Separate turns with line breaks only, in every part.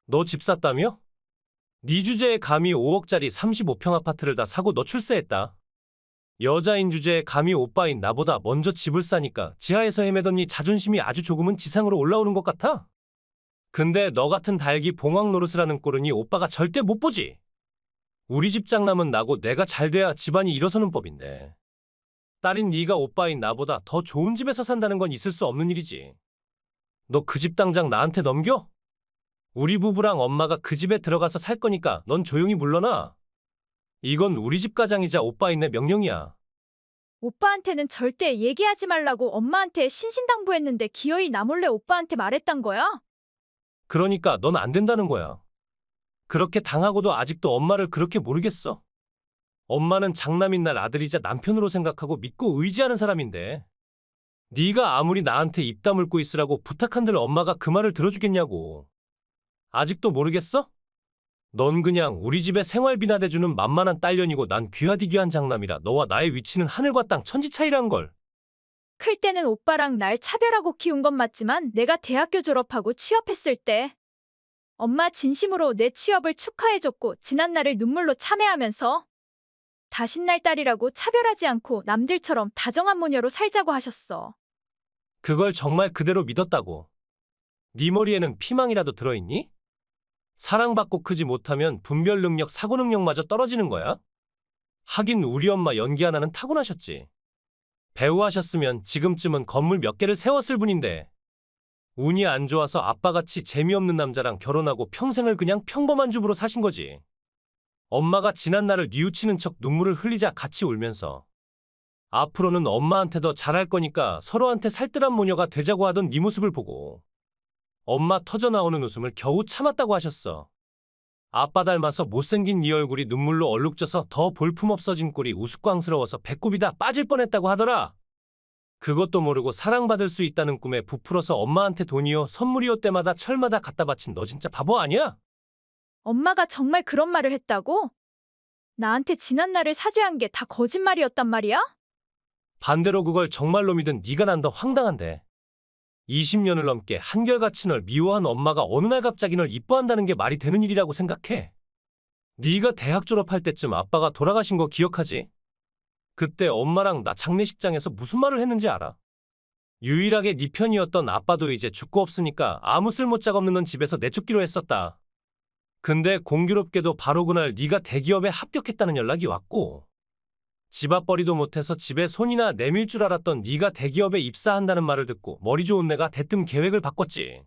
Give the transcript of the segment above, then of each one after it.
너 집 샀다며? 네 주제에 감히 5억짜리 35평 아파트를 다 사고 너 출세했다. 여자인 주제에 감히 오빠인 나보다 먼저 집을 사니까 지하에서 헤매더니 자존심이 아주 조금은 지상으로 올라오는 것 같아? 근데 너 같은 달기 봉황 노릇을 하는 꼴은이 오빠가 절대 못 보지. 우리 집 장남은 나고 내가 잘 돼야 집안이 일어서는 법인데. 딸인 네가 오빠인 나보다 더 좋은 집에서 산다는 건 있을 수 없는 일이지. 너 그 집 당장 나한테 넘겨? 우리 부부랑 엄마가 그 집에 들어가서 살 거니까 넌 조용히 물러나. 이건 우리 집 가장이자 오빠인 내 명령이야.
오빠한테는 절대 얘기하지 말라고 엄마한테 신신당부했는데 기어이 나 몰래 오빠한테 말했단 거야?
그러니까 넌 안 된다는 거야. 그렇게 당하고도 아직도 엄마를 그렇게 모르겠어? 엄마는 장남인 날 아들이자 남편으로 생각하고 믿고 의지하는 사람인데 네가 아무리 나한테 입 다물고 있으라고 부탁한들 엄마가 그 말을 들어주겠냐고. 아직도 모르겠어? 넌 그냥 우리 집에 생활비나 대주는 만만한 딸년이고 난 귀하디귀한 장남이라 너와 나의 위치는 하늘과 땅 천지 차이란 걸.
클 때는 오빠랑 날 차별하고 키운 건 맞지만 내가 대학교 졸업하고 취업했을 때 엄마 진심으로 내 취업을 축하해줬고 지난 날을 눈물로 참회하면서 다신 날 딸이라고 차별하지 않고 남들처럼 다정한 모녀로 살자고 하셨어.
그걸 정말 그대로 믿었다고. 네 머리에는 피망이라도 들어있니? 사랑받고 크지 못하면 분별 능력, 사고 능력마저 떨어지는 거야? 하긴 우리 엄마 연기 하나는 타고나셨지. 배우 하셨으면 지금쯤은 건물 몇 개를 세웠을 분인데 운이 안 좋아서 아빠같이 재미없는 남자랑 결혼하고 평생을 그냥 평범한 주부로 사신 거지. 엄마가 지난 날을 뉘우치는 척 눈물을 흘리자 같이 울면서 앞으로는 엄마한테 더 잘할 거니까 서로한테 살뜰한 모녀가 되자고 하던 네 모습을 보고 엄마 터져나오는 웃음을 겨우 참았다고 하셨어. 아빠 닮아서 못생긴 네 얼굴이 눈물로 얼룩져서 더 볼품없어진 꼴이 우스꽝스러워서 배꼽이 다 빠질 뻔했다고 하더라. 그것도 모르고 사랑받을 수 있다는 꿈에 부풀어서 엄마한테 돈이요 선물이요 때마다 철마다 갖다 바친 너 진짜 바보 아니야?
엄마가 정말 그런 말을 했다고? 나한테 지난 날을 사죄한 게 다 거짓말이었단 말이야?
반대로 그걸 정말로 믿은 네가 난 더 황당한데. 20년을 넘게 한결같이 널 미워한 엄마가 어느 날 갑자기 널 이뻐한다는 게 말이 되는 일이라고 생각해? 네가 대학 졸업할 때쯤 아빠가 돌아가신 거 기억하지? 그때 엄마랑 나 장례식장에서 무슨 말을 했는지 알아? 유일하게 네 편이었던 아빠도 이제 죽고 없으니까 아무 쓸모짝 없는 넌 집에서 내쫓기로 했었다. 근데 공교롭게도 바로 그날 네가 대기업에 합격했다는 연락이 왔고 집앞벌이도 못해서 집에 손이나 내밀 줄 알았던 네가 대기업에 입사한다는 말을 듣고 머리 좋은 내가 대뜸 계획을 바꿨지.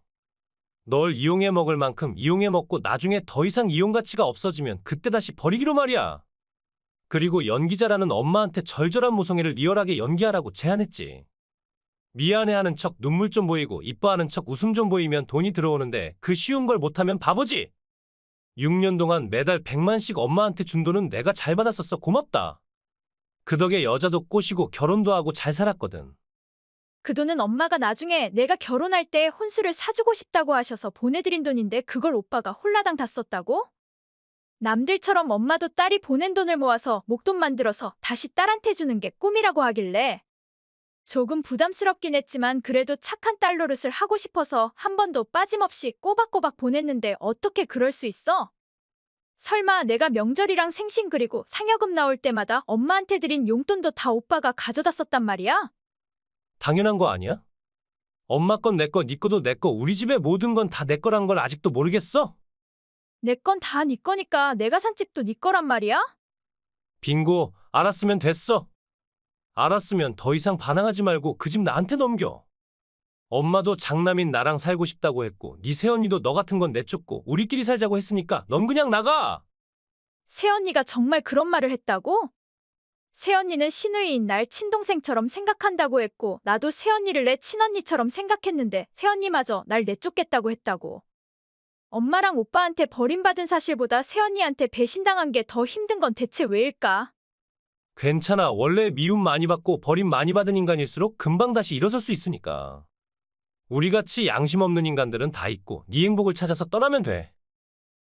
널 이용해 먹을 만큼 이용해 먹고 나중에 더 이상 이용 가치가 없어지면 그때 다시 버리기로 말이야. 그리고 연기자라는 엄마한테 절절한 모성애를 리얼하게 연기하라고 제안했지. 미안해하는 척 눈물 좀 보이고 이뻐하는 척 웃음 좀 보이면 돈이 들어오는데 그 쉬운 걸 못하면 바보지. 6년 동안 매달 100만씩 엄마한테 준 돈은 내가 잘 받았었어. 고맙다. 그 덕에 여자도 꼬시고 결혼도 하고 잘 살았거든.
그 돈은 엄마가 나중에 내가 결혼할 때 혼수를 사주고 싶다고 하셔서 보내드린 돈인데 그걸 오빠가 홀라당 다 썼다고? 남들처럼 엄마도 딸이 보낸 돈을 모아서 목돈 만들어서 다시 딸한테 주는 게 꿈이라고 하길래 조금 부담스럽긴 했지만 그래도 착한 딸 노릇을 하고 싶어서 한 번도 빠짐없이 꼬박꼬박 보냈는데 어떻게 그럴 수 있어? 설마 내가 명절이랑 생신 그리고 상여금 나올 때마다 엄마한테 드린 용돈도 다 오빠가 가져다 썼단 말이야?
당연한 거 아니야? 엄마 건 내 거, 네 거도 내 거, 우리 집의 모든 건 다 내 거란 걸 아직도 모르겠어?
내 건 다 네 거니까 내가 산 집도 네 거란 말이야?
빙고, 알았으면 됐어. 알았으면 더 이상 반항하지 말고 그 집 나한테 넘겨. 엄마도 장남인 나랑 살고 싶다고 했고 네 새언니도 너 같은 건 내쫓고 우리끼리 살자고 했으니까 넌 그냥 나가.
새언니가 정말 그런 말을 했다고? 새언니는 시누이인 날 친동생처럼 생각한다고 했고 나도 새언니를 내 친언니처럼 생각했는데 새언니마저 날 내쫓겠다고 했다고. 엄마랑 오빠한테 버림받은 사실보다 새언니한테 배신당한 게 더 힘든 건 대체 왜일까?
괜찮아. 원래 미움 많이 받고 버림 많이 받은 인간일수록 금방 다시 일어설 수 있으니까. 우리같이 양심 없는 인간들은 다 있고 네 행복을 찾아서 떠나면 돼.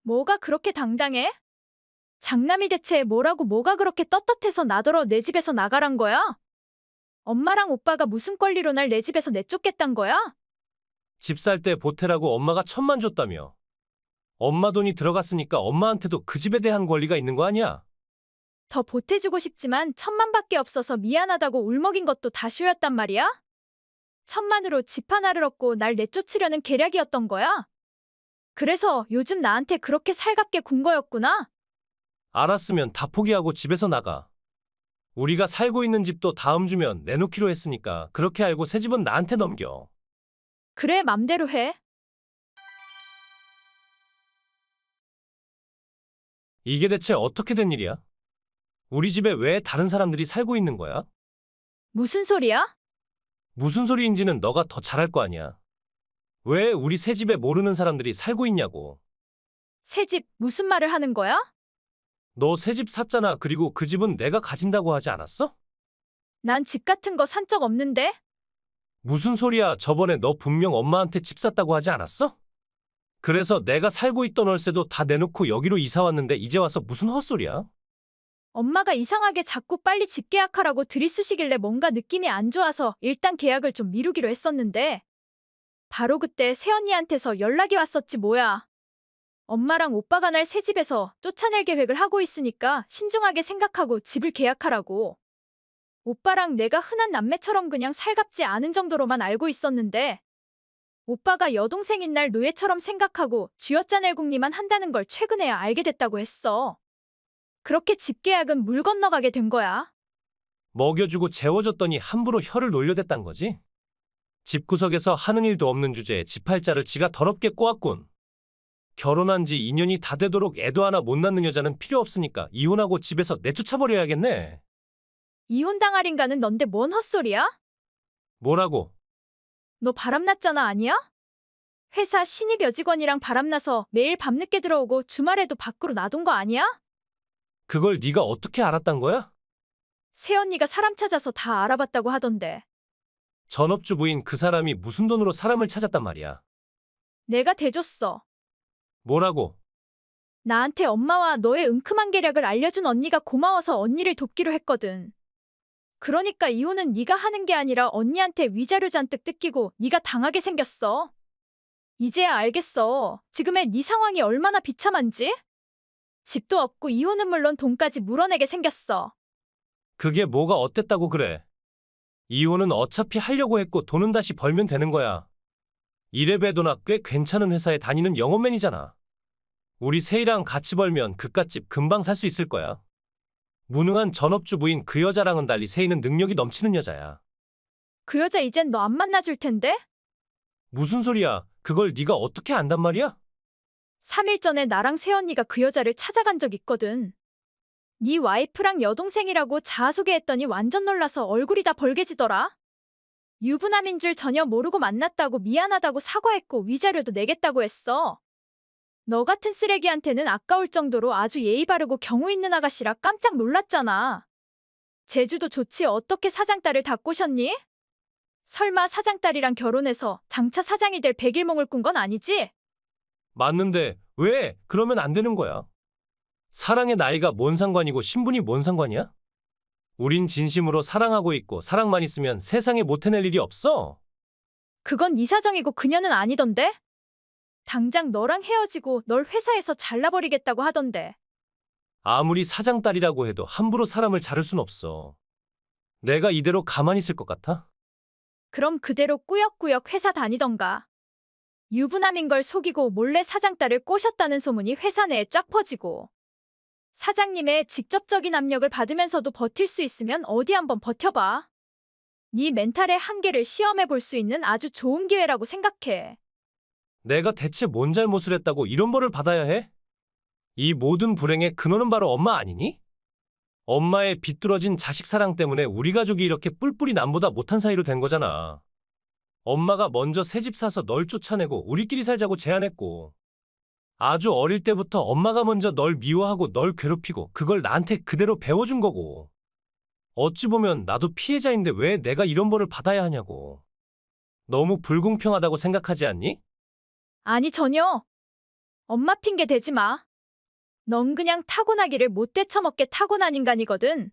뭐가 그렇게 당당해? 장남이 대체 뭐가 그렇게 떳떳해서 나더러 내 집에서 나가란 거야? 엄마랑 오빠가 무슨 권리로 날 내 집에서 내쫓겠단 거야?
집 살 때 보태라고 엄마가 1,000만 줬다며. 엄마 돈이 들어갔으니까 엄마한테도 그 집에 대한 권리가 있는 거 아니야?
더 보태주고 싶지만 1,000만밖에 없어서 미안하다고 울먹인 것도 다 쇼였단 말이야? 1,000만으로 집 하나를 얻고 날 내쫓으려는 계략이었던 거야? 그래서 요즘 나한테 그렇게 살갑게 군 거였구나?
알았으면 다 포기하고 집에서 나가. 우리가 살고 있는 집도 다음 주면 내놓기로 했으니까 그렇게 알고 새 집은 나한테 넘겨.
그래, 맘대로 해.
이게 대체 어떻게 된 일이야? 우리 집에 왜 다른 사람들이 살고 있는 거야?
무슨 소리야?
무슨 소리인지는 너가 더 잘할 거 아니야. 왜 우리 새 집에 모르는 사람들이 살고 있냐고.
새 집 무슨 말을 하는 거야?
너 새 집 샀잖아. 그리고 그 집은 내가 가진다고 하지 않았어?
난 집 같은 거 산 적 없는데?
무슨 소리야. 저번에 너 분명 엄마한테 집 샀다고 하지 않았어? 그래서 내가 살고 있던 월세도 다 내놓고 여기로 이사 왔는데 이제 와서 무슨 헛소리야?
엄마가 이상하게 자꾸 빨리 집 계약하라고 들이쑤시길래 뭔가 느낌이 안 좋아서 일단 계약을 좀 미루기로 했었는데 바로 그때 새언니한테서 연락이 왔었지 뭐야. 엄마랑 오빠가 날 새 집에서 쫓아낼 계획을 하고 있으니까 신중하게 생각하고 집을 계약하라고. 오빠랑 내가 흔한 남매처럼 그냥 살갑지 않은 정도로만 알고 있었는데 오빠가 여동생인 날 노예처럼 생각하고 쥐어짜 낼궁리만 한다는 걸 최근에야 알게 됐다고 했어. 그렇게 집 계약은 물 건너가게 된 거야.
먹여주고 재워줬더니 함부로 혀를 놀려댔단 거지? 집구석에서 하는 일도 없는 주제에 집팔자를 지가 더럽게 꼬았군. 결혼한 지 2년이 다 되도록 애도 하나 못 낳는 여자는 필요 없으니까 이혼하고 집에서 내쫓아버려야겠네.
이혼당할 인간은 넌데 뭔 헛소리야?
뭐라고?
너 바람났잖아 아니야? 회사 신입 여직원이랑 바람나서 매일 밤늦게 들어오고 주말에도 밖으로 나돈 거 아니야?
그걸 네가 어떻게 알았단 거야?
새언니가 사람 찾아서 다 알아봤다고 하던데.
전업주 부인 그 사람이 무슨 돈으로 사람을 찾았단 말이야.
내가 대줬어.
뭐라고?
나한테 엄마와 너의 은큼한 계략을 알려준 언니가 고마워서 언니를 돕기로 했거든. 그러니까 이혼은 네가 하는 게 아니라 언니한테 위자료 잔뜩 뜯기고 네가 당하게 생겼어. 이제야 알겠어. 지금의 네 상황이 얼마나 비참한지? 집도 없고 이혼은 물론 돈까지 물어내게 생겼어.
그게 뭐가 어땠다고 그래? 이혼은 어차피 하려고 했고 돈은 다시 벌면 되는 거야. 이래봬도나 꽤 괜찮은 회사에 다니는 영업맨이잖아. 우리 세이랑 같이 벌면 그깟집 금방 살 수 있을 거야. 무능한 전업주 부인 그 여자랑은 달리 세이는 능력이 넘치는 여자야.
그 여자 이젠 너 안 만나줄 텐데?
무슨 소리야? 그걸 네가 어떻게 안단 말이야?
3일 전에 나랑 새언니가 그 여자를 찾아간 적 있거든. 네 와이프랑 여동생이라고 자아소개했더니 완전 놀라서 얼굴이 다 벌개지더라. 유부남인 줄 전혀 모르고 만났다고 미안하다고 사과했고 위자료도 내겠다고 했어. 너 같은 쓰레기한테는 아까울 정도로 아주 예의 바르고 경우 있는 아가씨라 깜짝 놀랐잖아. 제주도 좋지 어떻게 사장딸을 다 꼬셨니? 설마 사장딸이랑 결혼해서 장차 사장이 될 백일몽을 꾼 건 아니지?
맞는데 왜 그러면 안 되는 거야? 사랑의 나이가 뭔 상관이고 신분이 뭔 상관이야? 우린 진심으로 사랑하고 있고 사랑만 있으면 세상에 못 해낼 일이 없어.
그건 네 사정이고 그녀는 아니던데? 당장 너랑 헤어지고 널 회사에서 잘라버리겠다고 하던데.
아무리 사장 딸이라고 해도 함부로 사람을 자를 순 없어. 내가 이대로 가만히 있을 것 같아?
그럼 그대로 꾸역꾸역 회사 다니던가. 유부남인 걸 속이고 몰래 사장딸을 꼬셨다는 소문이 회사 내에 쫙 퍼지고. 사장님의 직접적인 압력을 받으면서도 버틸 수 있으면 어디 한번 버텨봐. 네 멘탈의 한계를 시험해 볼 수 있는 아주 좋은 기회라고 생각해.
내가 대체 뭔 잘못을 했다고 이런 벌을 받아야 해? 이 모든 불행의 근원은 바로 엄마 아니니? 엄마의 비뚤어진 자식 사랑 때문에 우리 가족이 이렇게 뿔뿔이 남보다 못한 사이로 된 거잖아. 엄마가 먼저 새 집 사서 널 쫓아내고 우리끼리 살자고 제안했고, 아주 어릴 때부터 엄마가 먼저 널 미워하고 널 괴롭히고 그걸 나한테 그대로 배워준 거고. 어찌 보면 나도 피해자인데 왜 내가 이런 벌을 받아야 하냐고. 너무 불공평하다고 생각하지 않니?
아니 전혀. 엄마 핑계 대지 마. 넌 그냥 타고나기를 못 되쳐먹게 타고난 인간이거든.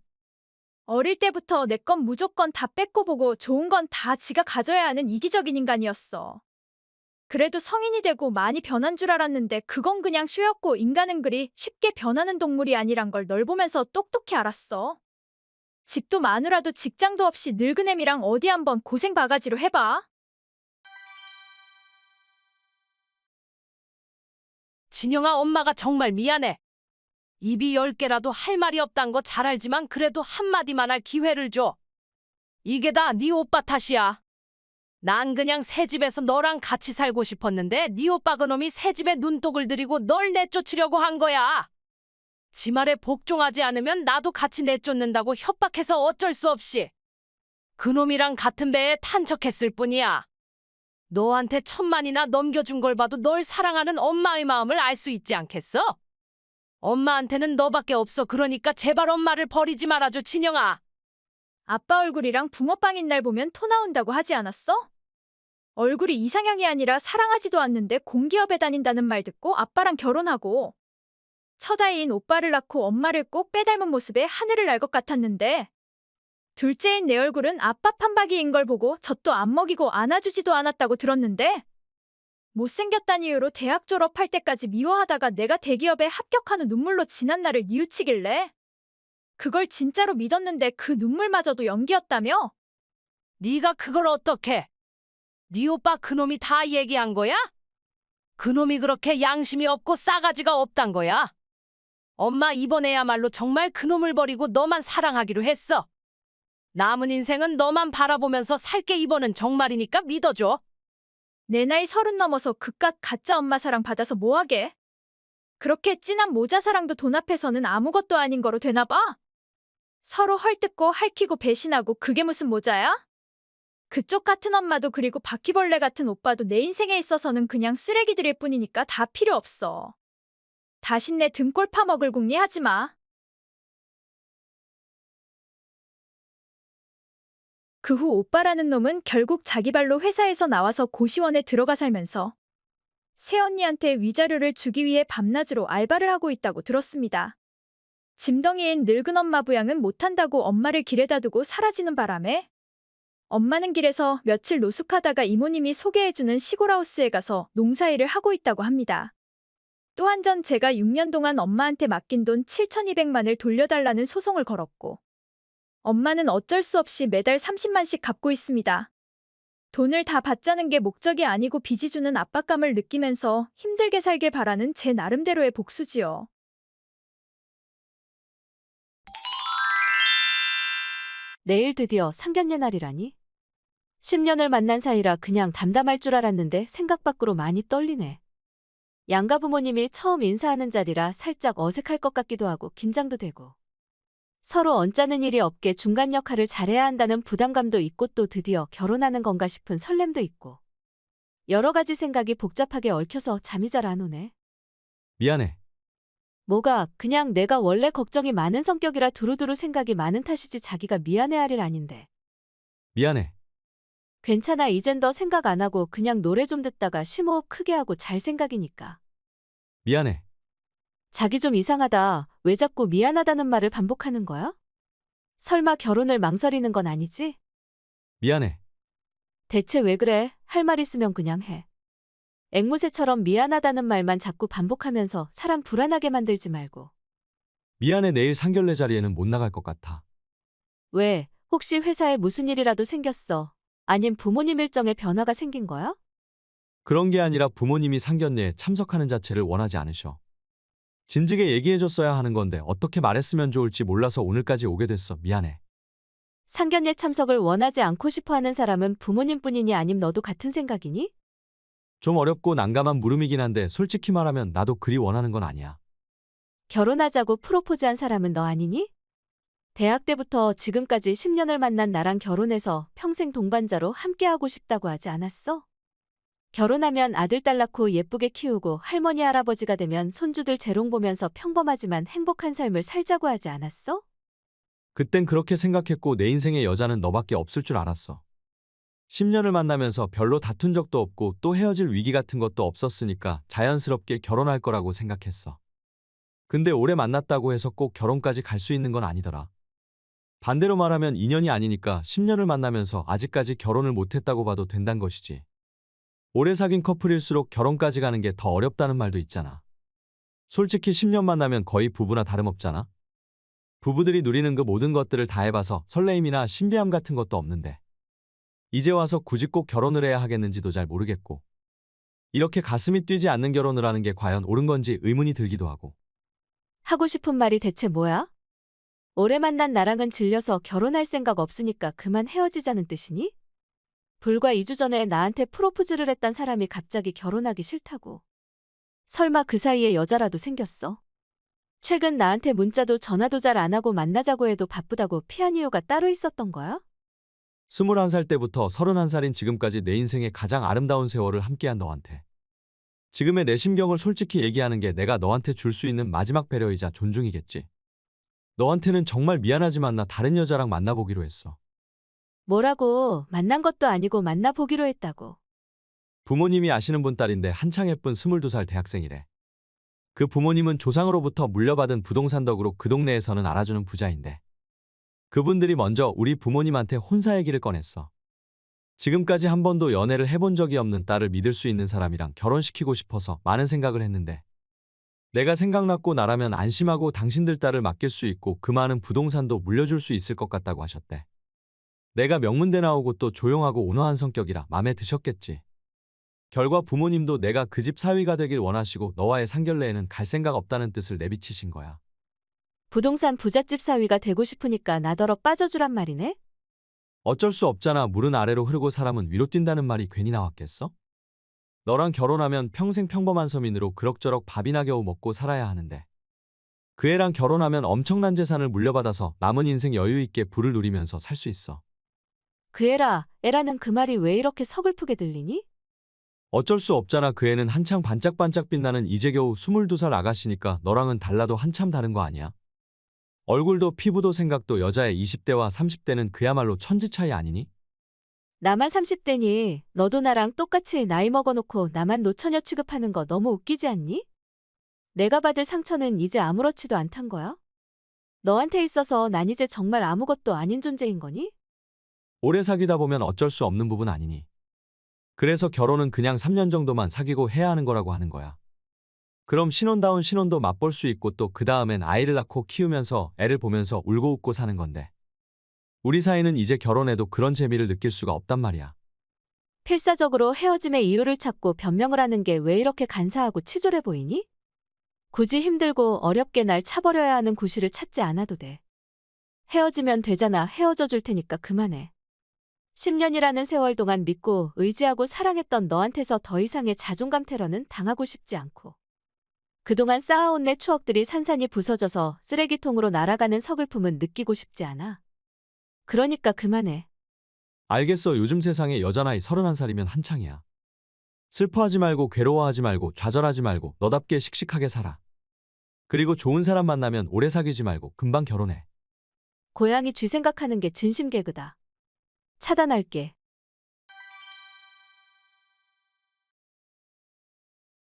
어릴 때부터 내 건 무조건 다 뺏고 보고 좋은 건 다 지가 가져야 하는 이기적인 인간이었어. 그래도 성인이 되고 많이 변한 줄 알았는데 그건 그냥 쇼였고 인간은 그리 쉽게 변하는 동물이 아니란 걸 널 보면서 똑똑히 알았어. 집도 마누라도 직장도 없이 늙은 애미랑 어디 한번 고생 바가지로 해봐.
진영아, 엄마가 정말 미안해. 입이 10개라도 할 말이 없단 거 잘 알지만 그래도 한마디만 할 기회를 줘. 이게 다 네 오빠 탓이야. 난 그냥 새 집에서 너랑 같이 살고 싶었는데 네 오빠 그놈이 새 집에 눈독을 들이고 널 내쫓으려고 한 거야. 지 말에 복종하지 않으면 나도 같이 내쫓는다고 협박해서 어쩔 수 없이 그놈이랑 같은 배에 탄 척했을 뿐이야. 너한테 1,000만이나 넘겨준 걸 봐도 널 사랑하는 엄마의 마음을 알 수 있지 않겠어? 엄마한테는 너밖에 없어. 그러니까 제발 엄마를 버리지 말아줘, 진영아.
아빠 얼굴이랑 붕어빵인 날 보면 토 나온다고 하지 않았어? 얼굴이 이상형이 아니라 사랑하지도 않는데 공기업에 다닌다는 말 듣고 아빠랑 결혼하고 첫 아이인 오빠를 낳고 엄마를 꼭 빼닮은 모습에 하늘을 날 것 같았는데 둘째인 내 얼굴은 아빠 판박이인 걸 보고 젖도 안 먹이고 안아주지도 않았다고 들었는데 못생겼다는 이유로 대학 졸업할 때까지 미워하다가 내가 대기업에 합격한 후 눈물로 지난 날을 뉘우치길래 그걸 진짜로 믿었는데 그 눈물마저도 연기였다며?
네가 그걸 어떻게? 네 오빠 그놈이 다 얘기한 거야? 그놈이 그렇게 양심이 없고 싸가지가 없단 거야. 엄마 이번에야말로 정말 그놈을 버리고 너만 사랑하기로 했어. 남은 인생은 너만 바라보면서 살게. 이번은 정말이니까 믿어줘.
내 나이 30 넘어서 그깟 가짜 엄마 사랑 받아서 뭐하게? 그렇게 진한 모자 사랑도 돈 앞에서는 아무것도 아닌 거로 되나 봐? 서로 헐뜯고 핥히고 배신하고 그게 무슨 모자야? 그쪽 같은 엄마도 그리고 바퀴벌레 같은 오빠도 내 인생에 있어서는 그냥 쓰레기들일 뿐이니까 다 필요 없어. 다신 내 등골 파먹을 궁리 하지 마. 그 후 오빠라는 놈은 결국 자기 발로 회사에서 나와서 고시원에 들어가 살면서 새언니한테 위자료를 주기 위해 밤낮으로 알바를 하고 있다고 들었습니다. 짐덩이인 늙은 엄마 부양은 못한다고 엄마를 길에다 두고 사라지는 바람에 엄마는 길에서 며칠 노숙하다가 이모님이 소개해주는 시골하우스에 가서 농사일을 하고 있다고 합니다. 또 한 전 제가 6년 동안 엄마한테 맡긴 돈 7,200만을 돌려달라는 소송을 걸었고 엄마는 어쩔 수 없이 매달 30만씩 갚고 있습니다. 돈을 다 받자는 게 목적이 아니고 빚이 주는 압박감을 느끼면서 힘들게 살길 바라는 제 나름대로의 복수지요.
내일 드디어 상견례 날이라니? 10년을 만난 사이라 그냥 담담할 줄 알았는데 생각 밖으로 많이 떨리네. 양가 부모님이 처음 인사하는 자리라 살짝 어색할 것 같기도 하고 긴장도 되고. 서로 언짢은 일이 없게 중간 역할을 잘해야 한다는 부담감도 있고 또 드디어 결혼하는 건가 싶은 설렘도 있고. 여러 가지 생각이 복잡하게 얽혀서 잠이 잘 안 오네.
미안해.
뭐가 그냥 내가 원래 걱정이 많은 성격이라 두루두루 생각이 많은 탓이지 자기가 미안해할 일 아닌데.
미안해.
괜찮아. 이젠 더 생각 안 하고 그냥 노래 좀 듣다가 심호흡 크게 하고 잘 생각이니까.
미안해.
자기 좀 이상하다. 왜 자꾸 미안하다는 말을 반복하는 거야? 설마 결혼을 망설이는 건 아니지?
미안해.
대체 왜 그래? 할 말 있으면 그냥 해. 앵무새처럼 미안하다는 말만 자꾸 반복하면서 사람 불안하게 만들지 말고.
미안해. 내일 상견례 자리에는 못 나갈 것 같아.
왜? 혹시 회사에 무슨 일이라도 생겼어? 아님 부모님 일정에 변화가 생긴 거야?
그런 게 아니라 부모님이 상견례에 참석하는 자체를 원하지 않으셔. 진즉에 얘기해줬어야 하는 건데 어떻게 말했으면 좋을지 몰라서 오늘까지 오게 됐어. 미안해.
상견례 참석을 원하지 않고 싶어 하는 사람은 부모님뿐이니 아님 너도 같은 생각이니?
좀 어렵고 난감한 물음이긴 한데 솔직히 말하면 나도 그리 원하는 건 아니야.
결혼하자고 프로포즈한 사람은 너 아니니? 대학 때부터 지금까지 10년을 만난 나랑 결혼해서 평생 동반자로 함께하고 싶다고 하지 않았어? 결혼하면 아들 딸 낳고 예쁘게 키우고 할머니 할아버지가 되면 손주들 재롱 보면서 평범하지만 행복한 삶을 살자고 하지 않았어?
그땐 그렇게 생각했고 내 인생에 여자는 너밖에 없을 줄 알았어. 10년을 만나면서 별로 다툰 적도 없고 또 헤어질 위기 같은 것도 없었으니까 자연스럽게 결혼할 거라고 생각했어. 근데 오래 만났다고 해서 꼭 결혼까지 갈 수 있는 건 아니더라. 반대로 말하면 인연이 아니니까 10년을 만나면서 아직까지 결혼을 못했다고 봐도 된단 것이지. 오래 사귄 커플일수록 결혼까지 가는 게 더 어렵다는 말도 있잖아. 솔직히 10년 만나면 거의 부부나 다름없잖아. 부부들이 누리는 그 모든 것들을 다 해봐서 설레임이나 신비함 같은 것도 없는데 이제 와서 굳이 꼭 결혼을 해야 하겠는지도 잘 모르겠고 이렇게 가슴이 뛰지 않는 결혼을 하는 게 과연 옳은 건지 의문이 들기도 하고.
하고 싶은 말이 대체 뭐야? 오래 만난 나랑은 질려서 결혼할 생각 없으니까 그만 헤어지자는 뜻이니? 불과 2주 전에 나한테 프로포즈를 했던 사람이 갑자기 결혼하기 싫다고. 설마 그 사이에 여자라도 생겼어? 최근 나한테 문자도 전화도 잘 안 하고 만나자고 해도 바쁘다고 피한 이유가 따로 있었던 거야?
21살 때부터 31살인 지금까지 내 인생의 가장 아름다운 세월을 함께한 너한테 지금의 내 심경을 솔직히 얘기하는 게 내가 너한테 줄 수 있는 마지막 배려이자 존중이겠지. 너한테는 정말 미안하지만 나 다른 여자랑 만나보기로 했어.
뭐라고? 만난 것도 아니고 만나보기로 했다고.
부모님이 아시는 분 딸인데 한창 예쁜 22살 대학생이래. 그 부모님은 조상으로부터 물려받은 부동산 덕으로 그 동네에서는 알아주는 부자인데 그분들이 먼저 우리 부모님한테 혼사 얘기를 꺼냈어. 지금까지 한 번도 연애를 해본 적이 없는 딸을 믿을 수 있는 사람이랑 결혼시키고 싶어서 많은 생각을 했는데 내가 생각났고 나라면 안심하고 당신들 딸을 맡길 수 있고 그 많은 부동산도 물려줄 수 있을 것 같다고 하셨대. 내가 명문대 나오고 또 조용하고 온화한 성격이라 마음에 드셨겠지. 결과 부모님도 내가 그 집 사위가 되길 원하시고 너와의 상견례에는 갈 생각 없다는 뜻을 내비치신 거야.
부동산 부잣집 사위가 되고 싶으니까 나더러 빠져주란 말이네?
어쩔 수 없잖아. 물은 아래로 흐르고 사람은 위로 뛴다는 말이 괜히 나왔겠어? 너랑 결혼하면 평생 평범한 서민으로 그럭저럭 밥이나 겨우 먹고 살아야 하는데 그 애랑 결혼하면 엄청난 재산을 물려받아서 남은 인생 여유 있게 부를 누리면서 살 수 있어.
그 애라는 그 말이 왜 이렇게 서글프게 들리니?
어쩔 수 없잖아. 그 애는 한창 반짝반짝 빛나는 이제 겨우 22살 아가씨니까 너랑은 달라도 한참 다른 거 아니야? 얼굴도 피부도 생각도 여자의 20대와 30대는 그야말로 천지 차이 아니니?
나만 30대니 너도 나랑 똑같이 나이 먹어놓고 나만 노처녀 취급하는 거 너무 웃기지 않니? 내가 받을 상처는 이제 아무렇지도 않단 거야? 너한테 있어서 난 이제 정말 아무것도 아닌 존재인 거니?
오래 사귀다 보면 어쩔 수 없는 부분 아니니? 그래서 결혼은 그냥 3년 정도만 사귀고 해야 하는 거라고 하는 거야. 그럼 신혼다운 신혼도 맛볼 수 있고 또 그 다음엔 아이를 낳고 키우면서 애를 보면서 울고 웃고 사는 건데 우리 사이는 이제 결혼해도 그런 재미를 느낄 수가 없단 말이야.
필사적으로 헤어짐의 이유를 찾고 변명을 하는 게 왜 이렇게 간사하고 치졸해 보이니? 굳이 힘들고 어렵게 날 차버려야 하는 구실을 찾지 않아도 돼. 헤어지면 되잖아. 헤어져 줄 테니까 그만해. 10년이라는 세월 동안 믿고 의지하고 사랑했던 너한테서 더 이상의 자존감 테러는 당하고 싶지 않고 그동안 쌓아온 내 추억들이 산산이 부서져서 쓰레기통으로 날아가는 서글픔은 느끼고 싶지 않아. 그러니까 그만해.
알겠어. 요즘 세상에 여자 나이 31살이면 한창이야. 슬퍼하지 말고 괴로워하지 말고 좌절하지 말고 너답게 씩씩하게 살아. 그리고 좋은 사람 만나면 오래 사귀지 말고 금방 결혼해.
고양이 쥐 생각하는 게 진심 개그다. 차단할게.